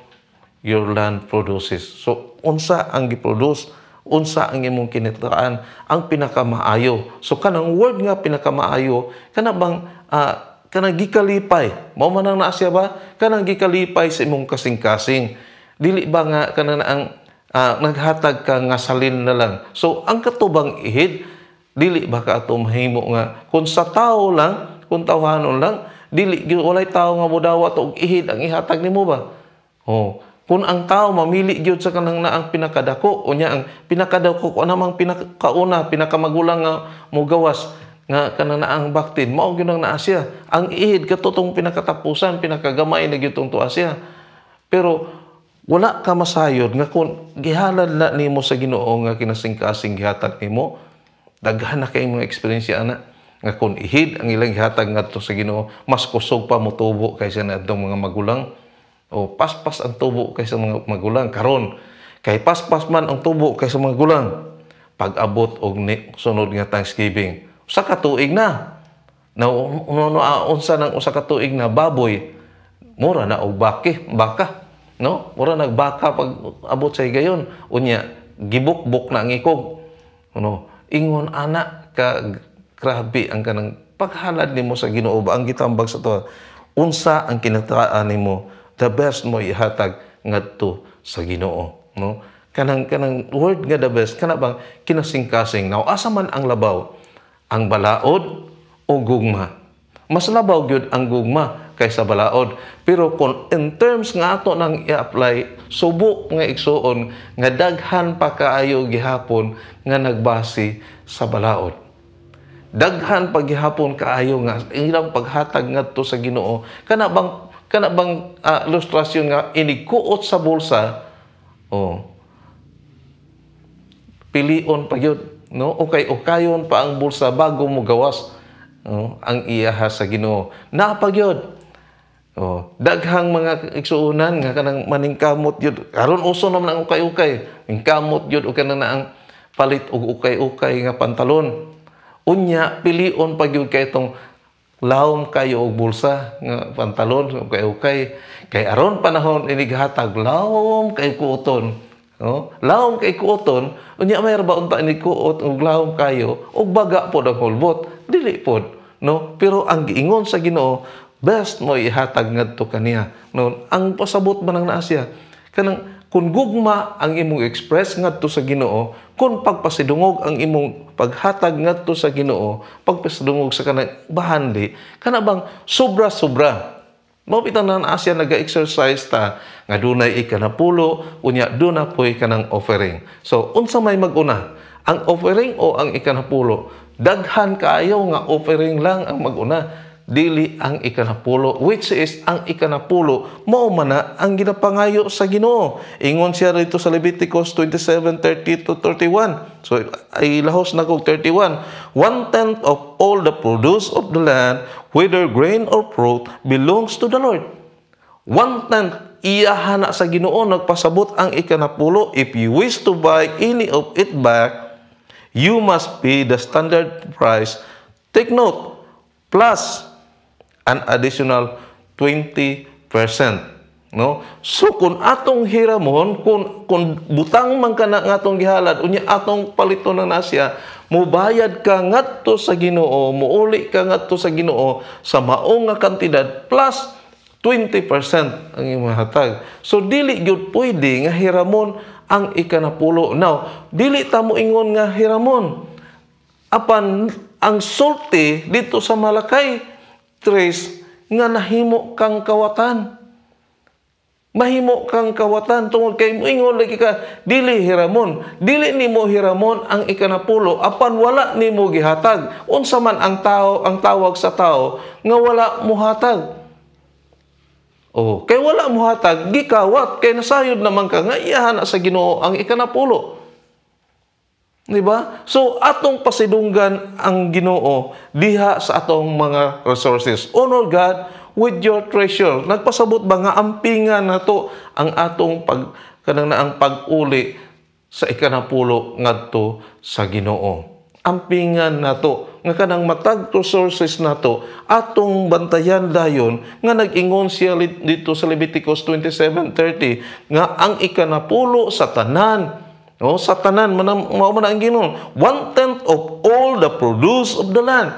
your land produces. So unsa ang giproduce, unsa ang imong kinitaan, ang pinakamaayo. So kanang word nga pinakamaayo, kana bang kanang gikalipay. Mao man ang naa siya ba? Kanang gikalipay sa imong kasing-kasing. Dili ba nga kanang ang naghatag ka nga salin na lang. So ang katubang ihid, dili ba ka ato mahimo nga kung sa tao lang, kung tawhanon lang, dili walay tao nga modawat og ihid ang ihatag nimo ba? Kung ang tao mamili gyud sa kanang naang pinakadako, unya ang pinakadako ko namang pinakauna, pinakamagulang nga mogawas nga kanang naang baktin, mao gyud ang naa siya. Ang ihid katutong pinakatapusan, pinakagamay na gyud tong tuwa siya. Pero wala ka masayod nga kung gihalad na nimo sa Ginoo nga kinasing-kasing gihatag nimo, daghan na kay mga experience ana nga kung ihid ang ilang gihatag ngadto sa Ginoo, mas kusog pa motubo kaysa nadtong mga magulang. Paspas ang tubo kaysa mga magulang karon. Kay paspas man ang tubo kaysa mga magulang. Pag-abot og sunod nga Thanksgiving, usa ka tuig na. Unsa nang usa ka tuig na baboy, mura na og baka, no? Mura nagbaka pag abot sa higayon. Unya gibukbok na ang ikog. Ingon ana ka grabe ang kanang paghalad nimo sa Ginoo ba ang gitambag sa to. Unsa ang kinataan nimo? The best mo ihatag ngadto sa Ginoo, no? Kanang word nga the best kana bang kinasing-kasing. Now asa man ang labaw, ang balaod o gugma. Mas labaw gyud ang gugma kaysa balaod. Pero kung in terms nga ato nang i-apply, subok nga igsuon nga daghan pa kaayo gihapon nga nagbase sa balaod. Daghan pa gihapon kaayo nga ilang paghatag ngadto sa Ginoo. Kana bang ilustrasyon nga inikuot sa bulsa, pilion pa yun. No? Ukay-ukayon pa ang bulsa bago mo gawas. No? Ang iyaha sa Ginoo. Napagyod. Oh, daghang mga igsuunan nga kanang maningkamot yun. Karon uso naman ang ukay-ukay. Ingkamot yun o kanang na ang palit og ukay-ukay nga pantalon. Unya, pilion pag yun kay itong lawom kayo og bulsa nga pantalon, ukay-ukay. Kay aron panahon inighatag, lawom kay kuoton. No? Lawom kay kuoton, unya may ba unta ni kuot og lawom kayo, og baga po ang hulbot. Dili pod. No? Pero ang giingon sa Ginoo, best mo ihatag ngadto kaniya. No, ang pasabot man ang naa siya kanang kun gugma ang imong express ngadto sa Ginoo, kun pagpasidungog ang imong paghatag ngadto sa Ginoo, pagpasidungog sa kanang bahanli, kana bang sobra-sobra. Mao bitaw na naa siya naga-exercise ta nga dunay ikanapulo, unya duna poy kanang offering. So unsa may maguna? Ang offering o ang ikanapulo? Daghan kaayo nga offering lang ang maguna. Dili ang ikanapulo, which is ang ikanapulo mao man na ang ginapangayo sa Ginoo. Ingon siya rito sa Leviticus 27:30-31. So ay lahos na kog 31. 1/10 of all the produce of the land, whether grain or fruit, belongs to the Lord. 1/10 iyahan na sa Ginoo nagpasabot ang ikanapulo. If you wish to buy any of it back, you must pay the standard price. Take note, plus an additional 20%. No? So kung atong hiramon, kung butang man ka na atong gihalad, unya atong palito na nasya, mubayad ka ngadto sa Ginoo, muuli ka ngadto sa Ginoo sa maong nga kantidad plus 20% ang imong hatag. So dili gyud pwede nga hiramon ang ikanapulo. Now, dili ta mo ingon nga hiramon. Apan ang sulti dito sa Malakay tres nga nahimo kang kawatan. Mahimo kang kawatan tungod kay moingon lagi ka dili hiramon. Dili nimo hiramon ang ikanapulo apan wala nimo gihatag. Unsa man ang tawag sa tao nga wala mohatag. Oh, kay wala mohatag gikawat kay nasayod naman ka nga iyahan sa Ginoo ang ikanapulo. Diba? So, atong pasidunggan ang Ginoo diha sa atong mga resources. Honor God with your treasure. Nagpasabot ba nga ampingan nato ang atong ang pag-uli sa ikanapulo ngadto sa Ginoo. Ampingan nato nga kanang matag resources nato atong bantayan dayon nga nag-ingon siya dito sa Leviticus 27:30 nga ang ikanapulo sa tanan. Oh, sa tanan, mao man ang Ginoo. 1/10 of all the produce of the land.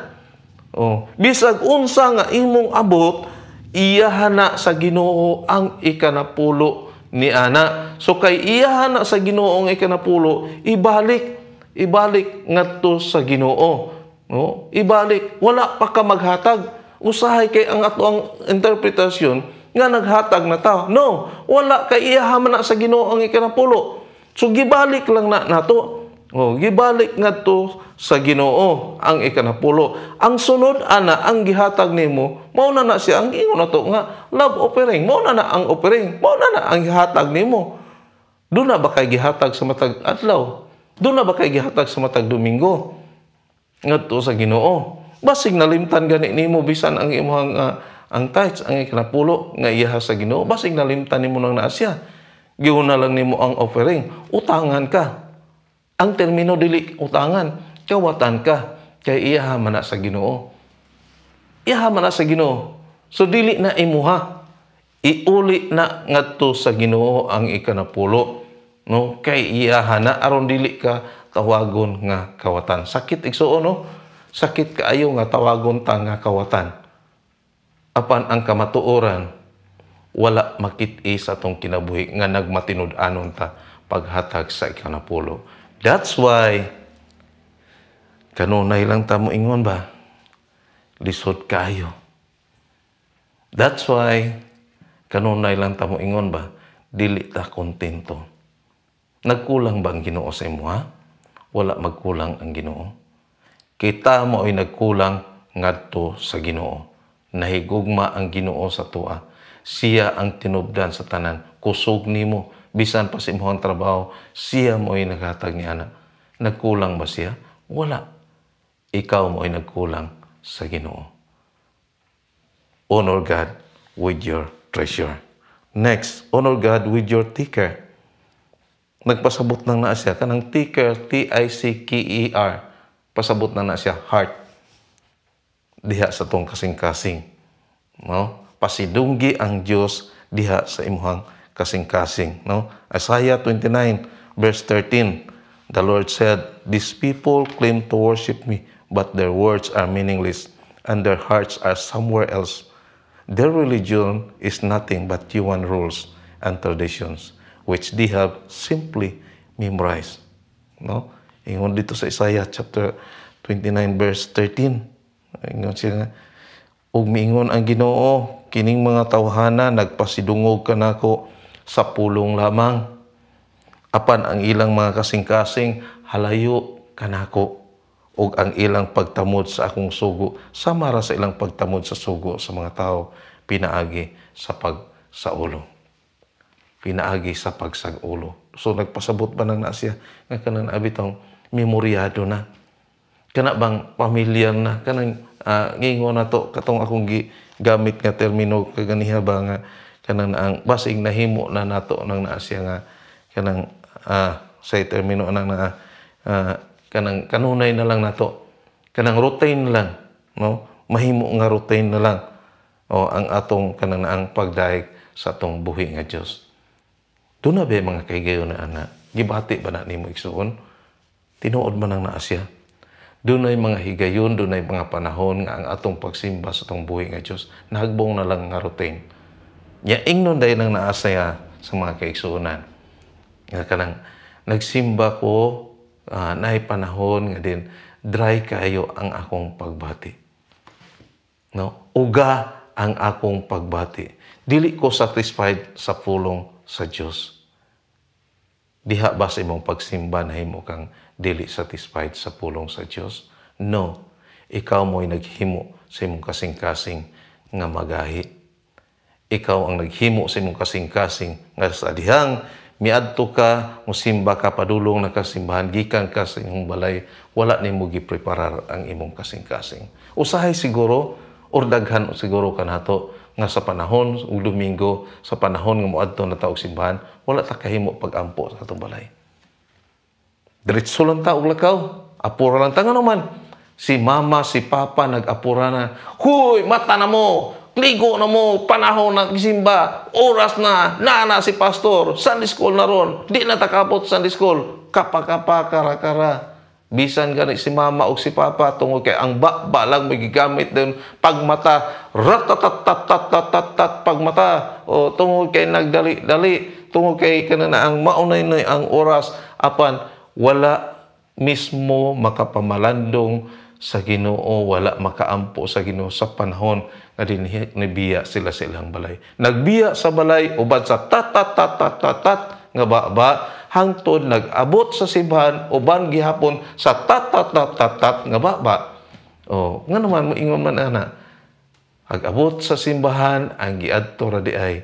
Oh, bisag unsa nga imong abot, iyahana sa Ginoo ang ikanapulo ni ana. So kay iyahana sa Ginoo ang ikanapulo, ibalik ngadto sa Ginoo. No? Ibalik, wala pa ka maghatag. Usahay kay ang ato ang interpretasyon nga naghatag na ta. No, wala kay iyahaman na sa Ginoo ang ikanapulo. So, gibalik lang na nato. Oh, gibalik ngadto sa Ginoo ang ikanapulo. Ang sunod ana ang gihatag nimo, mao na siya ang ingon nato nga love offering. Mao na ang offering. Mao na ang gihatag nimo. Doon na ba kay gihatag sa matag adlaw? Doon na ba kay gihatag sa matag Domingo? Ngadto sa Ginoo. Basig nalimtan gani nimo bisan ang imong ang tithes ang ikanapulo nga iyaha sa Ginoo. Basig nalimtan nimo nang naa siya. Gihuna lang nimo ang offering, utangan ka. Ang termino dili utangan, kawatan ka. Kay iyaha man na sa Ginoo. Iyaha man na sa Ginoo. So dili na imuha. Iuli na ngadto sa Ginoo ang ikanapulo. No, kay iyaha na aron dili ka tawagon nga kawatan. Sakit igsuon no. Sakit kaayo nga tawagon ta nga kawatan. Apan ang kamatuoran wala makit-i sa atong kinabuhi nga nagmatinud-anon ta paghatag sa ikanapulo. That's why kanunay lang ta mo ingon ba? Lisod kayo. That's why kanunay lang ta mo ingon ba? Dili ta kontento. Nagkulang ba ang Ginoo sa imo ha? Wala magkulang ang Ginoo. Kita mo ay nagkulang ngadto sa Ginoo. Nahigugma ang Ginoo sa tuwa. Siya ang tinubdan sa tanan. Kusog nimo. Bisan pa sa imong trabaho, siya mo ay naghatag ni ana. Nagkulang ba siya? Wala. Ikaw mo ay nagkulang sa Ginoo. Honor God with your treasure. Next, honor God with your ticker. Nagpasabot na na siya. Kanang ticker, T-I-C-K-E-R. Pasabot na na siya, heart. Diha sa tong kasing-kasing. No? Pasidunggi ang Diyos diha sa imuhang kasing-kasing. No? Isaiah 29, verse 13. The Lord said, "These people claim to worship me, but their words are meaningless, and their hearts are somewhere else. Their religion is nothing but human rules and traditions, which they have simply memorized." No? Ingon dito sa Isaiah chapter 29, verse 13. Ingon siya nga, "Ug miingon ang Ginoo, kining mga tawhana nagpasidungog kanako sa pulong lamang. Apan ang ilang mga kasing-kasing halayo kanako, ug ang ilang pagtamod sa akong sugo sama ra sa ilang pagtamod sa sugo sa mga tao pinaagi sa pagsaulo." Pinaagi sa pagsag-ulo. So nagpasabot ba na siya nga kanang abitong memoryado na. Kana bang pamilyar na kanang ngingon na to katong akong gamit nga termino kaganiha ba nga kanang ang basig nahimo na nato nang naa siya nga kanang sa termino nang kanang kanunay na lang nato. Kanang routine lang, no? Mahimo nga routine na lang. O ang atong kanang ang pagdaig sa atong buhi nga Dios. Doon na ba mga kaigayon na ana? Gibati ba na nimo igsuon? Tinuod man ang naa siya. Doon ay mga higayon, doon ay mga panahon nga ang atong pagsimba sa atong buhi nga Dios nahagbong na lang nga routine. Nya ingnon day nang naa siya sa mga kaigsuonan. Nga kanang nagsimba ko naay panahon nga din dry kayo ang akong pagbati. No? Uga ang akong pagbati. Dili ko satisfied sa pulong sa Dios. Diha ba sa imong pagsimba nahimo kang dili satisfied sa pulong sa Dios? No. Ikaw mo'y naghimo sa imong kasing-kasing nga magahi. Ikaw ang naghimo sa imong kasing-kasing nga sa dihang miadto ka, musimba ka padulong na kasimbahan, gikan ka sa imong balay, wala nimo gipreparar ang imong kasing-kasing. Usahay siguro or daghan siguro kanato nga sa panahon ug Domingo, sa panahon nga moadto na ta og simbahan, wala ta kahimo pag-ampo sa atong balay. Diretso lang ta og lakaw, apura lang ta nga naman. Si mama, si papa nag-apura na, "Huy, mata na mo! Ligo na mo! Panahon na simba! Oras na! Nana si pastor! Sunday school na ron! Di na takapot Sunday school! Kapa-kapa, kara-kara!" Bisan gani si mama o si papa tungod kay ang ba lang may gigamit din pagmata, ratatatatatatat pagmata, o tungod kay nagdali-dali, tungod kay kanana ang maunay na ang oras, apan wala mismo makapamalandong sa Ginoo, wala makaampo sa Ginoo sa panahon nga dinhi nabiya sila sa ilang balay. Nagbiya sa balay ubad sa tatat nga ba hangtod nag-abot sa simbahan uban gihapon sa tatat nga ba. Oh, nga naman moingon man ana. Ag-abot sa simbahan ang giadto ra di ay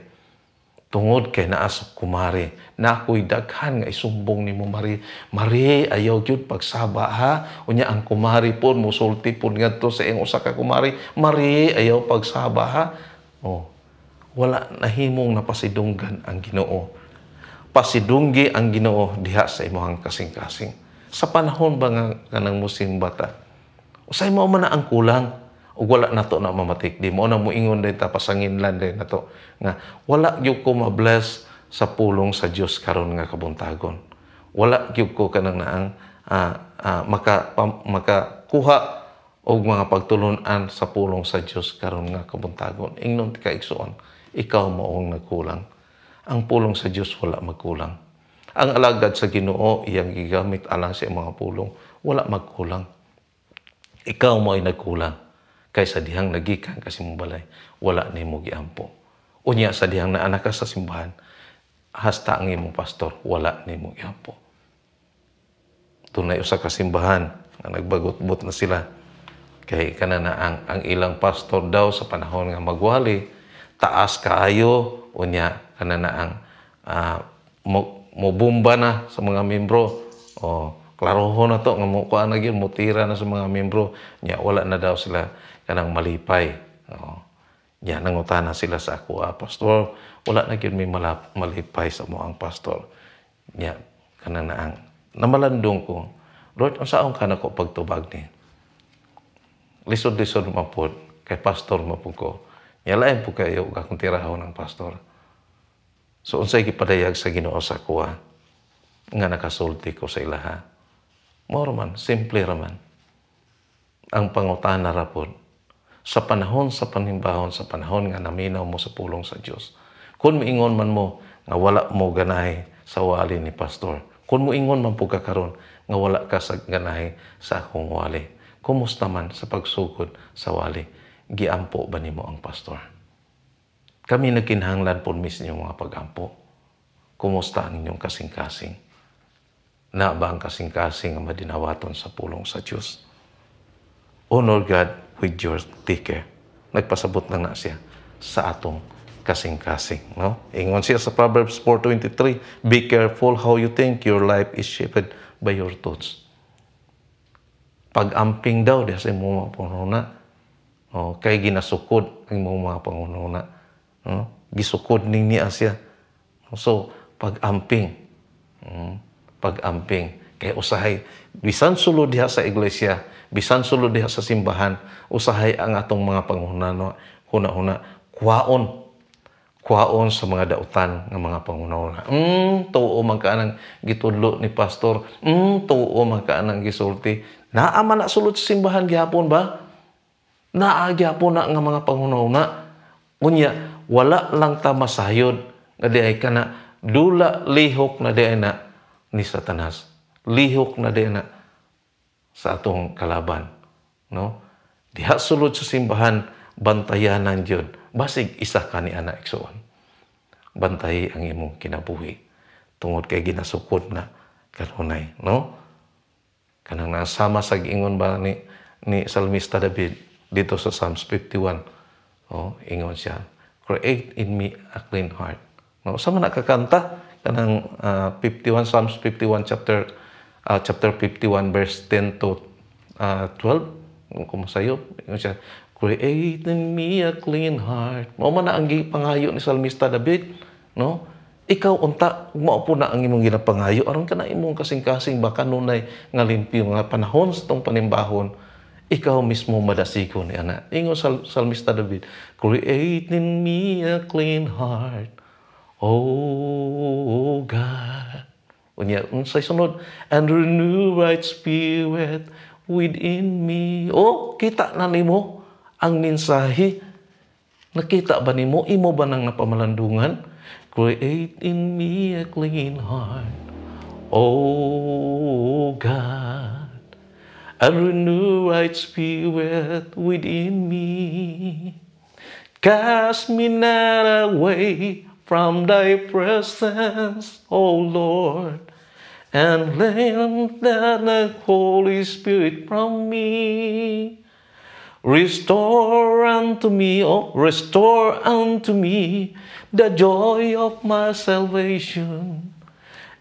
tungod kay naa sa kumari. Na ako'y daghan nga isumbong nimo Mari. Mari, ayaw gyud pagsaba ha. Unya ang kumari pon musulti pon ngadto sa iyang usa ka kumari. Mari, ayaw pagsaba ha. Oh. Wala nahimong napasidunggan ang Ginoo. Pasidunggi ang Ginoo diha sa imong kasing-kasing. Sa panahon ba nga kanang musimba ta? Usay mo man na ang kulang. O wala nato na mamatik. Di mo na moingon din ta pasanginlan din nato nga wala gyud ko ma-bless sa pulong sa Dios karon nga kabuntagon. Wala gyud ko kanang naang makakuha og mga pagtulon-an sa pulong sa Dios karon nga kabuntagon. Ingnon ti kaigsuon, ikaw maong nagkulang. Ang pulong sa Dios wala magkulang. Ang alagad sa Ginoo iyang gigamit alang sa mga pulong, wala magkulang. Ikaw mo ay nagkulang. Kaysa dihang nagikan ka sa imong balay, wala nimo giampo. Unya sa dihang naanak ka sa simbahan, hasta ang imong pastor, wala nimo giampo. Tunay usa ka simbahan nga nagbagot-bot na sila. Kay kanana ang ilang pastor daw sa panahon nga magwali, taas kaayo, unya kanana ang mobomba na sa mga membro. O klarohon na to nga mo kuan na gyud mutira na sa mga membro nya wala na daw sila kanang malipay. Nya nangutana sila sa ako, pastor, wala na gyud may malipay sa mo ang pastor. Nya kanang naang namalandong ko, Lord, unsaon ka nako pagtubag ni? Lisod-lisod mapod kay pastor mapud ko. Nya lain po kayo akong tirahon ng pastor. So unsay gipadayag sa Ginoo sa kuha nga nakasulti ko sa ilaha. Mao man, simple raman. Ang pangutana ra pod sa panahon sa panimbahon, sa panahon nga naminaw mo sa pulong sa Dios. Kung miingon man mo nga wala mo ganahe sa wali ni pastor, kung moingon man po ka karon nga wala ka sa ganahe sa akong wali, kumusta man sa pagsugod sa wali, giampo ba nimo ang pastor? Kami nagkinahanglan po mismo mga pagampo. Kumusta ang inyong kasing-kasing? Na ba ang kasing-kasing ang madinawaton sa pulong sa Diyos? Honor God with your take. Nagpasabot lang na siya sa atong kasing-kasing. No? Ingon siya sa Proverbs 4:23, be careful how you think, your life is shaped by your thoughts. Pag-amping daw diya sa imong mga pangununa. Kay ginasukod ang imong mga pangununa. Gisukod ning niya siya. So, pag-amping. Pag-amping. Kaya usahay, bisan sulod diha sa iglesia, bisan sulod diha sa simbahan, usahay ang atong mga pangunano, huna-huna, kwaon sa mga dautan ng mga pangunana. Tuo man ka nang gitudlo ni pastor. Tuo man ka nang gisulti. Naaman na sulod sa simbahan gihapon ba? Naagyapon na nga mga pangunana. Unya, wala lang ta masayod nga diay kana dula lihok na diay na ni Satanas. Lihok na diay na sa atong kalaban, no? Diha sulod sa simbahan bantayanan jud. Basig isa ka ni ana igsoon. Bantayi ang imong kinabuhi tungod kay ginasukod na kanunay, no? Kanang nasama sa giingon ba ni Salmista David dito sa Psalms 51. Ingon siya, create in me a clean heart. No, sa man nakakanta kanang 51 Psalms 51 chapter 51 verse 10 to 12. Kung masayo, ingon siya, create in me a clean heart. Mao man na ang pangayo ni Salmista David, no? Ikaw unta mao po na ang imong ginapangayo aron kana imong kasing-kasing baka nunay nga limpyo nga panahon sa tong panimbahon. Ikaw mismo madasigon ni ana. Ingon Salmista David, create in me a clean heart, O God. Unya, unsay sunod? And renew right spirit within me. Kita na nimo ang mensahe. Nakita ba nimo? Imo ba nang napamalandungan? Create in me a clean heart, O God. And renew right spirit within me. Cast me not away from thy presence, O Lord, and lend not the Holy Spirit from me. Restore unto me the joy of my salvation,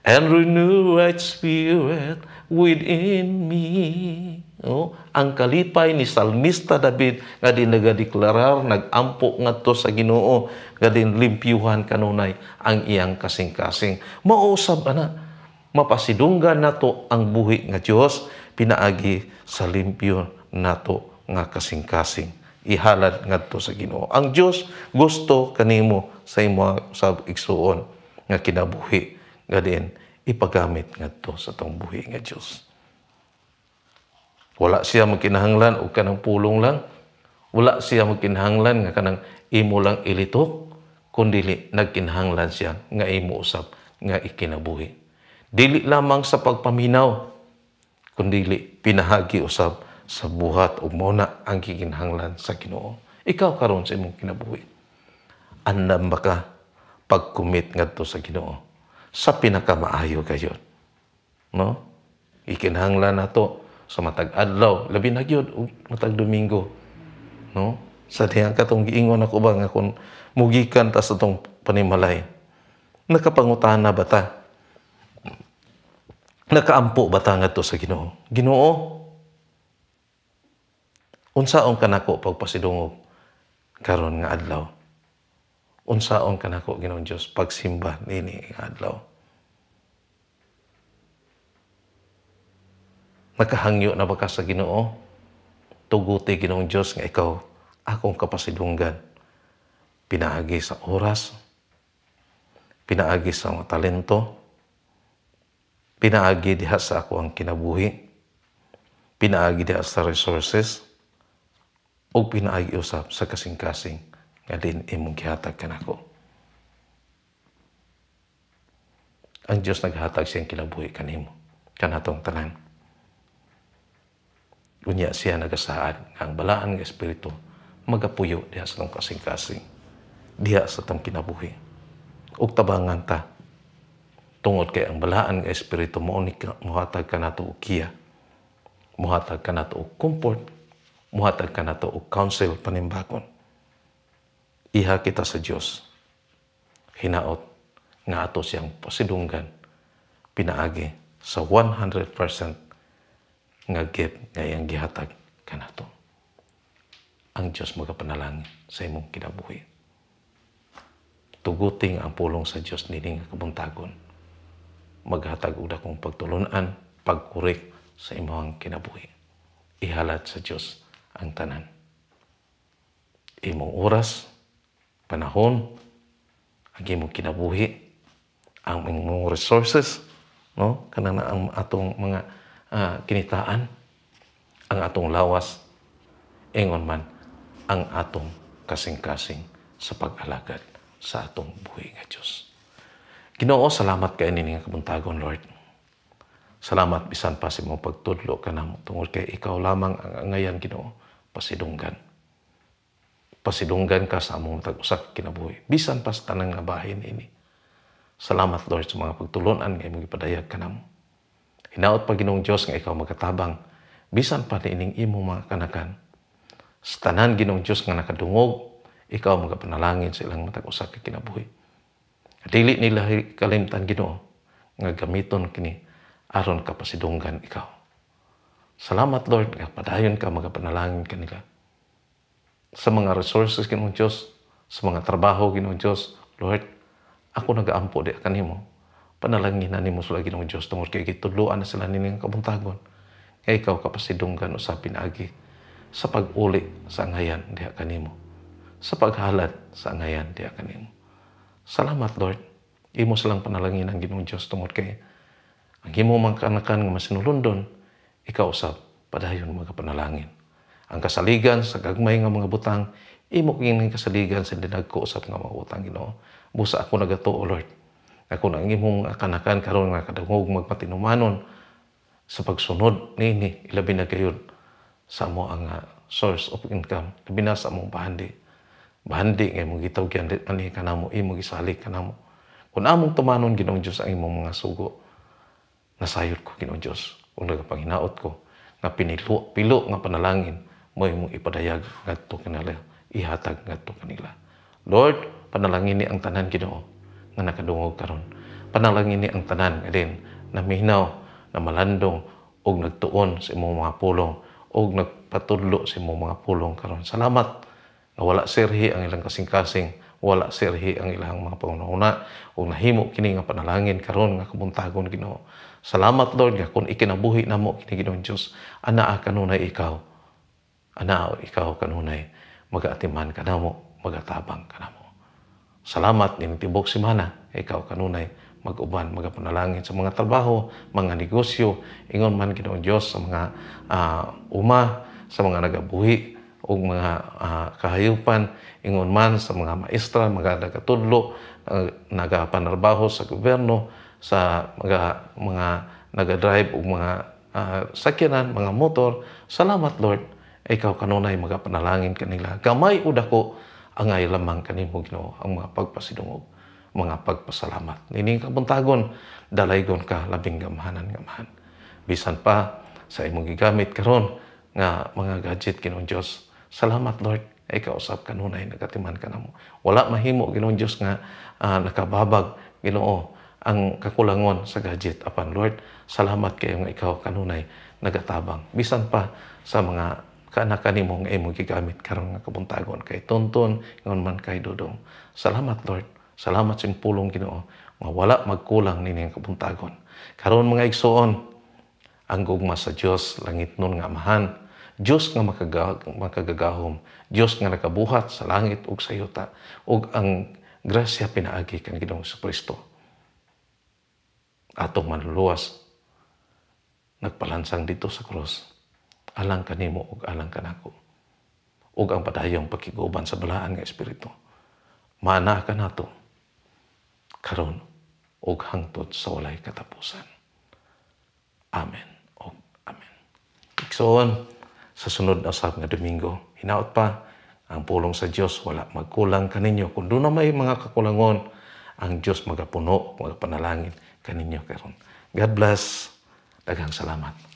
and renew right spirit within me. Ang kalipay ni Salmista David nga din nagadeklarar, nagampo ngadto sa Ginoo, nga din limpyuhan kanunay ang iyang kasing-kasing. Mausab ana, mapasidunggan nato ang buhi nga Dios pinaagi sa limpyo nato nga kasing-kasing. Ihalad ngadto sa Ginoo. Ang Dios gusto kanimo sa imo sa igsuon nga kinabuhi nga din ipagamit ngadto sa tong buhi nga Dios. Wala siya magkinahanglan og kanang pulong lang. Wala siya magkinahanglan nga kanang imo lang ilitok, kundi nagkinahanglan siya nga imo usab nga ikinabuhi. Dili lamang sa pagpaminaw, kundi pinahagi usab sa buhat ug mao na ang gikinahanglan sa Ginoo. Ikaw karon sa imong kinabuhi, andam ba ka pag-commit ngadto sa Ginoo sa pinakamaayo kayon, no? Ikinahanglan nato sa matag adlaw, labi na gyud matag Domingo, no? Sa diha katong giingon ako ba nga kung mugikan ta sa tong panimalay, nakapangutana ba ta Nakaampo bata ngadto sa Ginoo. Ginoo, unsaon kanako pagpasidungog karon nga adlaw? Unsaon kanako Ginoong Dios pagsimba nini nga adlaw? Nakahangyo na ba ka sa Ginoo? Tuguti Ginoong Dios nga ikaw akong kapasidunggan. Pinaagi sa oras, pinaagi sa mga talento, pinaagi diha sa ako ang kinabuhi, pinaagi diha sa resources, o pinaagi usap sa kasing-kasing nga din imong gihatag kanako. Ang Dios naghatag siyang kinabuhi kanimo, kanatong tanan. Unya siya nagasaad nga ang balaan nga espiritu magapuyo diha sa tong kasing-kasing, diha sa tong kinabuhi. Ug tabangan ta tungod kay ang balaan nga espiritu mao ni mohatag kanato og kiya, mohatag kanato og comfort, mohatag kanato og counsel panimbakon. Iha kita sa Dios. Hinaot nga ato siyang pasidunggan pinaagi sa 100% nga gift nga iyang gihatag kanato. Ang Dios magapanalangin sa imong kinabuhi. Tuguting ang pulong sa Dios nini nga kabuntagon. Maghatag og dakong pagtulunan, pagkurik sa imong kinabuhi. Ihalat sa Dios ang tanan. Imong oras, panahon, ang imong kinabuhi, ang imong resources, no? Kanang ang atong mga kinitaan, ang atong lawas, ingon man ang atong kasing-kasing sa pag-alagad sa atong buhi nga Dios. Ginoo, salamat kay nini nga kabuntagon, Lord. Salamat bisan pa sa imong pagtudlo kanamo tungod kay ikaw lamang ang angayan, Ginoo, pasidunggan. Pasidunggan ka sa among tag-usa kinabuhi bisan pa sa tanan nga bahin ini. Salamat, Lord, sa mga pagtulunan nga imong ipadayag kanamo. Hinaot pa Ginoong Dios nga ikaw magatabang bisan pa niining imong mga kanakan. Sa tanan Ginoong Dios nga nakadungog, ikaw magapanalangin sa ilang matag usa ka kinabuhi. Dili nila kalimtan Ginoo nga gamiton kini aron ka pasidunggan ikaw. Salamat, Lord, nga padayon ka magapanalangin kanila. Sa mga resources Ginoong Dios, sa mga trabaho Ginoong Dios, Lord, ako nagaampo di kanimo. Panalangin na nimo sila Ginoong Dios tungod kay gitudloan na sila nining kabuntagon. Nga ikaw kapasidunggan usab pinaagi sa pag-uli sa angayan diha kanimo. Sa paghalad sa angayan diha kanimo. Salamat, Lord. Imo silang panalangin ang Ginoong Dios tungod kay ang imo mga kanakan nga masinulundon, ikaw usab padayon magapanalangin. Ang kasaligan sa gagmay nga mga butang, imo kining kasaligan sa dinagko usab nga mga butang, Ginoo. Busa ako nagatuo, Lord. Ako na ang imong kanakan karon nga kadungog magpatinumanon sa pagsunod nini ilabi na gayud sa amo ang source of income, labi na sa among bahandi. Bahandi nga imong gitawgan ani kanamo, imong gisalik kanamo. Kung among tumanon Ginoong Dios ang imong mga sugo, nasayod ko Ginoong Dios. Kung nagapanginaot ko nga pilo nga panalangin mo imong ipadayag ngadto kanila, ihatag ngadto kanila. Lord, panalangin ni ang tanan Ginoo nga nakadungog karon. Panalangin ni ang tanan nga din na minaw, na malandong og nagtuon sa imong mga pulong og nagpatudlo sa imong mga pulong karon. Salamat nga wala sirhi ang ilang kasing-kasing, wala sirhi ang ilang mga pangunahuna og nahimo kini nga panalangin karon nga kabuntagon Ginoo. Salamat, Lord, nga kung ikinabuhi namo kini Ginoong Dios, anaa kanunay ikaw. Anaa ikaw kanunay magaatiman kanamo, magatabang kanamo. Salamat ning tibok semana, ikaw kanunay mag-uban, magapanalangin sa mga trabaho, mga negosyo, ingon man Ginoong Dios sa mga uma, sa mga nagabuhi o mga kahayupan, ingon man sa mga maestra, mga nagatudlo, nagapanarbaho sa gobyerno, sa mga nagadrive o mga sakyanan, mga motor. Salamat, Lord, ikaw kanunay magapanalangin kanila. Gamay o dako angay lamang kanimo Ginoo ang mga pagpasidungog, mga pagpasalamat. Nining kabuntagon, dalaygon ka labing gamahanan. Bisan pa sa imong gigamit karon nga mga gadget Ginoong Dios. Salamat, Lord, ikaw usab kanunay nagatiman kanamo. Wala mahimo Ginoong Dios nga nakababag Ginoo ang kakulangon sa gadget. Apan Lord, salamat kayo nga ikaw kanunay nagatabang. Bisan pa sa mga kaanak kanimo nga imong gigamit karon nga kabuntagon kay tonton ngon man kay dudong. Salamat Lord. Salamat sa pulong Ginoo nga wala magkulang nini nga kabuntagon. Karon mga igsoon, ang gugma sa Dios langit nun nga amahan, Dios nga makagagahom, Dios nga nakabuhat sa langit ug sa yuta, ug ang grasya pinaagi kang Ginoong Kristo. Atong manluluwas nagpalansang dito sa krus, alang kanimo ug alang kanako. Ug ang padayong pakiguban sa balaan nga espiritu. Maana ka nato karon ug hangtod sa walay katapusan. Amen ug amen. Igsoon, sa sunod na usab nga Domingo, hinaot pa ang pulong sa Dios wala magkulang kaninyo. Kung doon na may mga kakulangon, ang Dios magapuno, magapanalangin kaninyo karon. God bless. Daghang salamat.